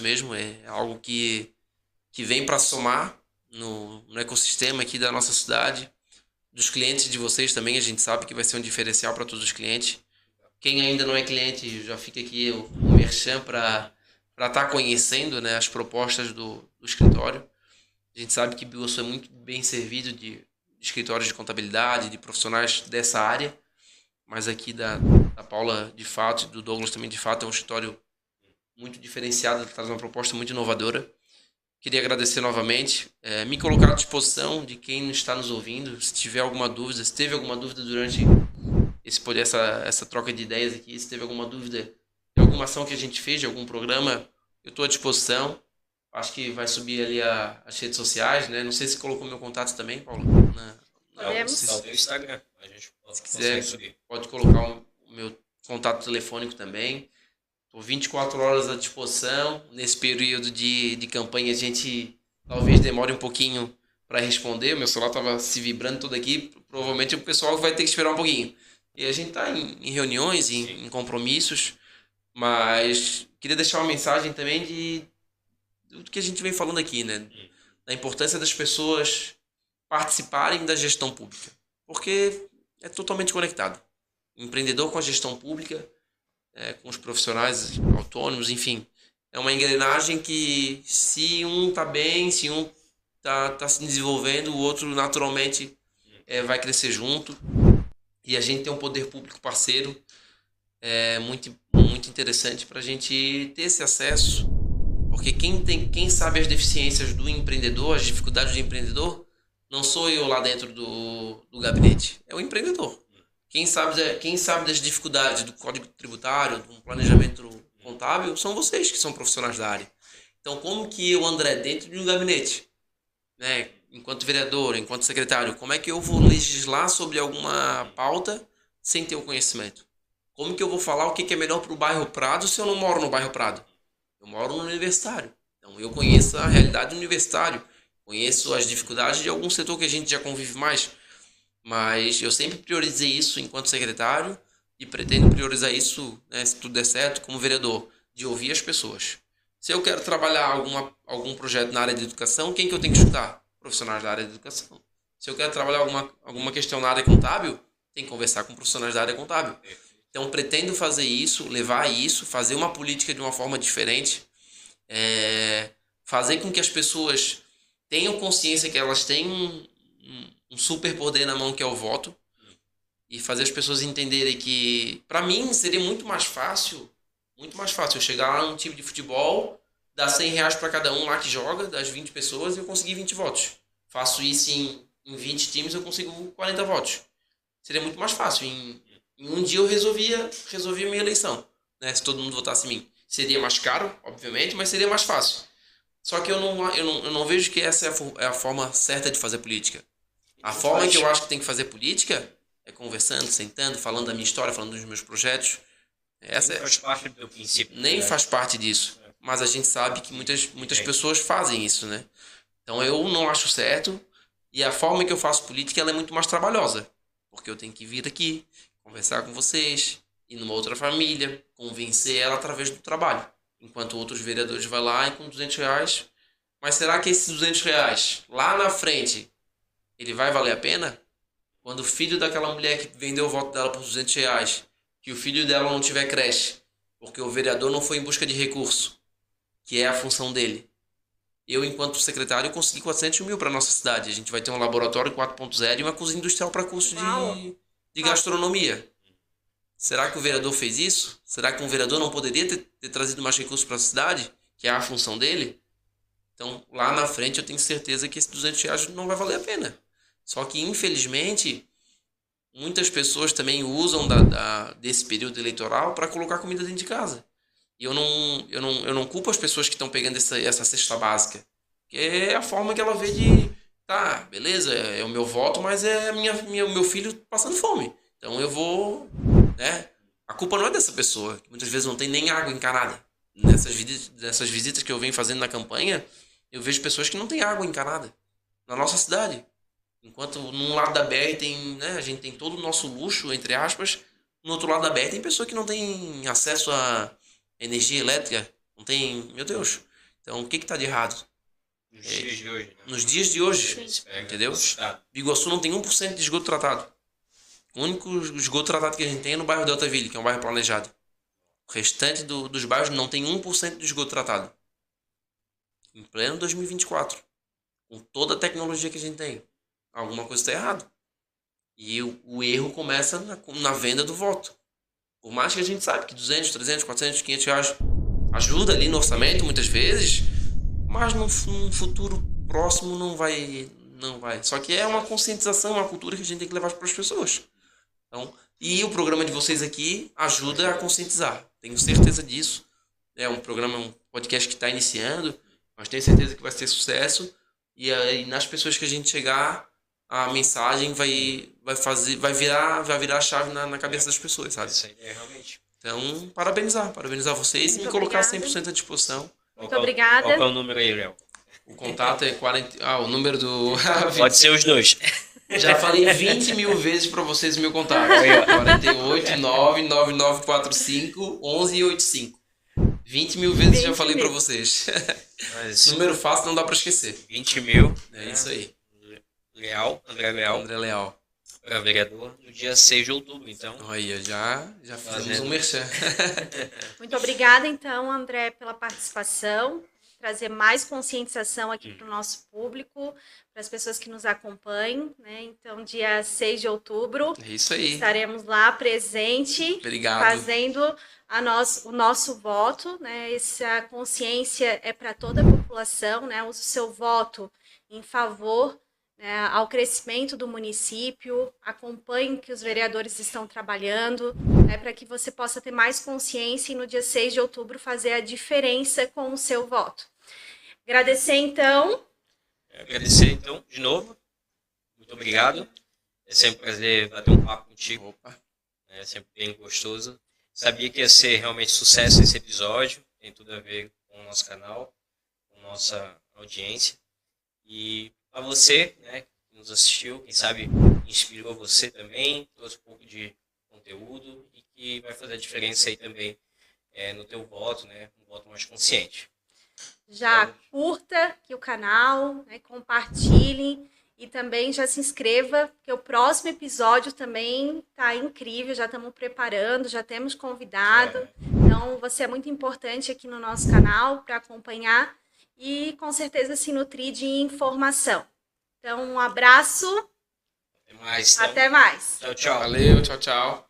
mesmo. É algo que vem para somar no ecossistema aqui da nossa cidade. Dos clientes de vocês também, a gente sabe que vai ser um diferencial para todos os clientes. Quem ainda não é cliente, já fica aqui o merchan para estar conhecendo, né, as propostas do escritório. A gente sabe que Biguaçu é muito bem servido de escritórios de contabilidade, de profissionais dessa área, mas aqui da Paula, de fato, e do Douglas também, de fato, é um escritório muito diferenciado, traz uma proposta muito inovadora. Queria agradecer novamente, me colocar à disposição de quem está nos ouvindo. Se tiver alguma dúvida, se teve alguma dúvida durante essa troca de ideias aqui, se teve alguma dúvida de alguma ação que a gente fez, de algum programa, eu estou à disposição. Acho que vai subir ali as redes sociais, né? Não sei se colocou meu contato também, Paulo. Podemos. Não, o Instagram. A gente se quiser, subir. Pode colocar o meu contato telefônico também. Estou 24 horas à disposição. Nesse período de campanha, a gente talvez demore um pouquinho para responder. O meu celular estava se vibrando todo aqui. Provavelmente o pessoal vai ter que esperar um pouquinho. E a gente está em reuniões, em compromissos. Mas queria deixar uma mensagem também do que a gente vem falando aqui, né? Da importância das pessoas participarem da gestão pública. Porque é totalmente conectado. O empreendedor com a gestão pública, com os profissionais autônomos, enfim. É uma engrenagem que, se um está bem, se um está se desenvolvendo, o outro naturalmente vai crescer junto. E a gente tem um poder público parceiro muito, muito interessante para a gente ter esse acesso. Porque quem sabe as deficiências do empreendedor, as dificuldades do empreendedor, não sou eu lá dentro do gabinete, é o empreendedor. Quem sabe das dificuldades do código tributário, do planejamento contábil, são vocês que são profissionais da área. Então, como que eu, André, dentro de um gabinete, né, enquanto vereador, enquanto secretário, como é que eu vou legislar sobre alguma pauta sem ter o conhecimento? Como que eu vou falar o que é melhor para o bairro Prado se eu não moro no bairro Prado? Eu moro no universitário. Então, eu conheço a realidade do universitário, conheço as dificuldades de algum setor que a gente já convive mais. Mas eu sempre priorizei isso enquanto secretário e pretendo priorizar isso, né, se tudo der certo, como vereador, de ouvir as pessoas. Se eu quero trabalhar algum projeto na área de educação, quem que eu tenho que escutar? Profissionais da área de educação. Se eu quero trabalhar alguma questão na área contábil, tem que conversar com profissionais da área contábil. Então, pretendo fazer isso, levar isso, fazer uma política de uma forma diferente, fazer com que as pessoas tenham consciência que elas têm um superpoder na mão, que é o voto, e fazer as pessoas entenderem que, para mim, seria muito mais fácil eu chegar lá num time de futebol, dar R$100 para cada um lá que joga, das 20 pessoas, e eu conseguir 20 votos. Faço isso em 20 times, eu consigo 40 votos. Seria muito mais fácil. Em um dia eu resolvia a minha eleição, né, se todo mundo votasse em mim. Seria mais caro, obviamente, mas seria mais fácil. Só que eu não vejo que essa é a forma certa de fazer política. A forma que eu acho que tem que fazer política é conversando, sentando, falando da minha história, falando dos meus projetos. Essa nem faz parte do teu princípio. Nem faz parte disso. Mas a gente sabe que muitas pessoas fazem isso, né? Então eu não acho certo. E a forma que eu faço política, ela é muito mais trabalhosa. Porque eu tenho que vir aqui, conversar com vocês, ir numa outra família, convencer ela através do trabalho. Enquanto outros vereadores vão lá e com R$200. Mas será que esses R$200 lá na frente, ele vai valer a pena? Quando o filho daquela mulher que vendeu o voto dela por R$200, que o filho dela não tiver creche, porque o vereador não foi em busca de recurso, que é a função dele. Eu, enquanto secretário, consegui 400 mil para nossa cidade. A gente vai ter um laboratório 4.0 e uma cozinha industrial para curso de gastronomia. Será que o vereador fez isso? Será que um vereador não poderia ter trazido mais recursos para a cidade, que é a função dele? Então, lá na frente, eu tenho certeza que esse R$200 não vai valer a pena. Só que, infelizmente, muitas pessoas também usam desse período eleitoral para colocar comida dentro de casa. E eu não culpo as pessoas que estão pegando essa cesta básica. Que é a forma que ela vê de... Tá, beleza, é o meu voto, mas é o meu filho passando fome. Então eu vou... né? A culpa não é dessa pessoa, que muitas vezes não tem nem água encanada. Nessas visitas que eu venho fazendo na campanha, eu vejo pessoas que não têm água encanada na nossa cidade. Enquanto num lado da BR a gente tem todo o nosso luxo, entre aspas, no outro lado da BR tem pessoa que não tem acesso a energia elétrica, não tem, meu Deus. Então o que está de errado? Nos dias de hoje. Né? Nos dias de hoje, entendeu? Biguaçu não tem 1% de esgoto tratado. O único esgoto tratado que a gente tem é no bairro Delta Ville, que é um bairro planejado. O restante dos bairros não tem 1% de esgoto tratado. Em pleno 2024. Com toda a tecnologia que a gente tem. Alguma coisa está errada. E o erro começa na venda do voto. Por mais que a gente saiba que 200, 300, 400, 500 reais ajuda ali no orçamento, muitas vezes, mas num futuro próximo não vai. Só que é uma conscientização, uma cultura que a gente tem que levar para as pessoas. Então, e o programa de vocês aqui ajuda a conscientizar. Tenho certeza disso. É um podcast que está iniciando, mas tenho certeza que vai ser sucesso. E aí, nas pessoas que a gente chegar, a mensagem vai virar a chave na cabeça das pessoas, sabe? Isso aí é realmente. Então, parabenizar vocês e me colocar 100% à disposição. Muito obrigada. Qual é o número aí, Léo? O contato é 40... o número do... Pode ser os dois. Já falei 20 mil vezes para vocês o meu contato. 48 99945 1185. 20 mil vezes já falei para vocês. Mas, número fácil, não dá para esquecer. 20 mil. É isso aí. André Leal. Para vereador no dia 6 de outubro, então. Aí, já fizemos um merchan. Muito obrigada, então, André, pela participação. Trazer mais conscientização aqui para o nosso público, para as pessoas que nos acompanham, né? Então, dia 6 de outubro, é isso aí. Estaremos lá presente, Obrigado. Fazendo o nosso voto, né? Essa consciência é para toda a população, né? Use o seu voto em favor, né, ao crescimento do município, acompanhe o que os vereadores estão trabalhando, né, para que você possa ter mais consciência e no dia 6 de outubro fazer a diferença com o seu voto. Agradecer, então, de novo. Muito obrigado. É sempre um prazer bater um papo contigo. É sempre bem gostoso. Sabia que ia ser realmente sucesso esse episódio. Tem tudo a ver com o nosso canal, com a nossa audiência. E a você, né, que nos assistiu, quem sabe inspirou você também, trouxe um pouco de conteúdo e que vai fazer a diferença aí também no teu voto, né, um voto mais consciente. Já curta aqui o canal, né, compartilhem e também já se inscreva, porque o próximo episódio também está incrível, já estamos preparando, já temos convidado, então você é muito importante aqui no nosso canal para acompanhar e com certeza se nutrir de informação. Então, um abraço. Até mais. Até mais. Tchau, tchau. Valeu, tchau, tchau.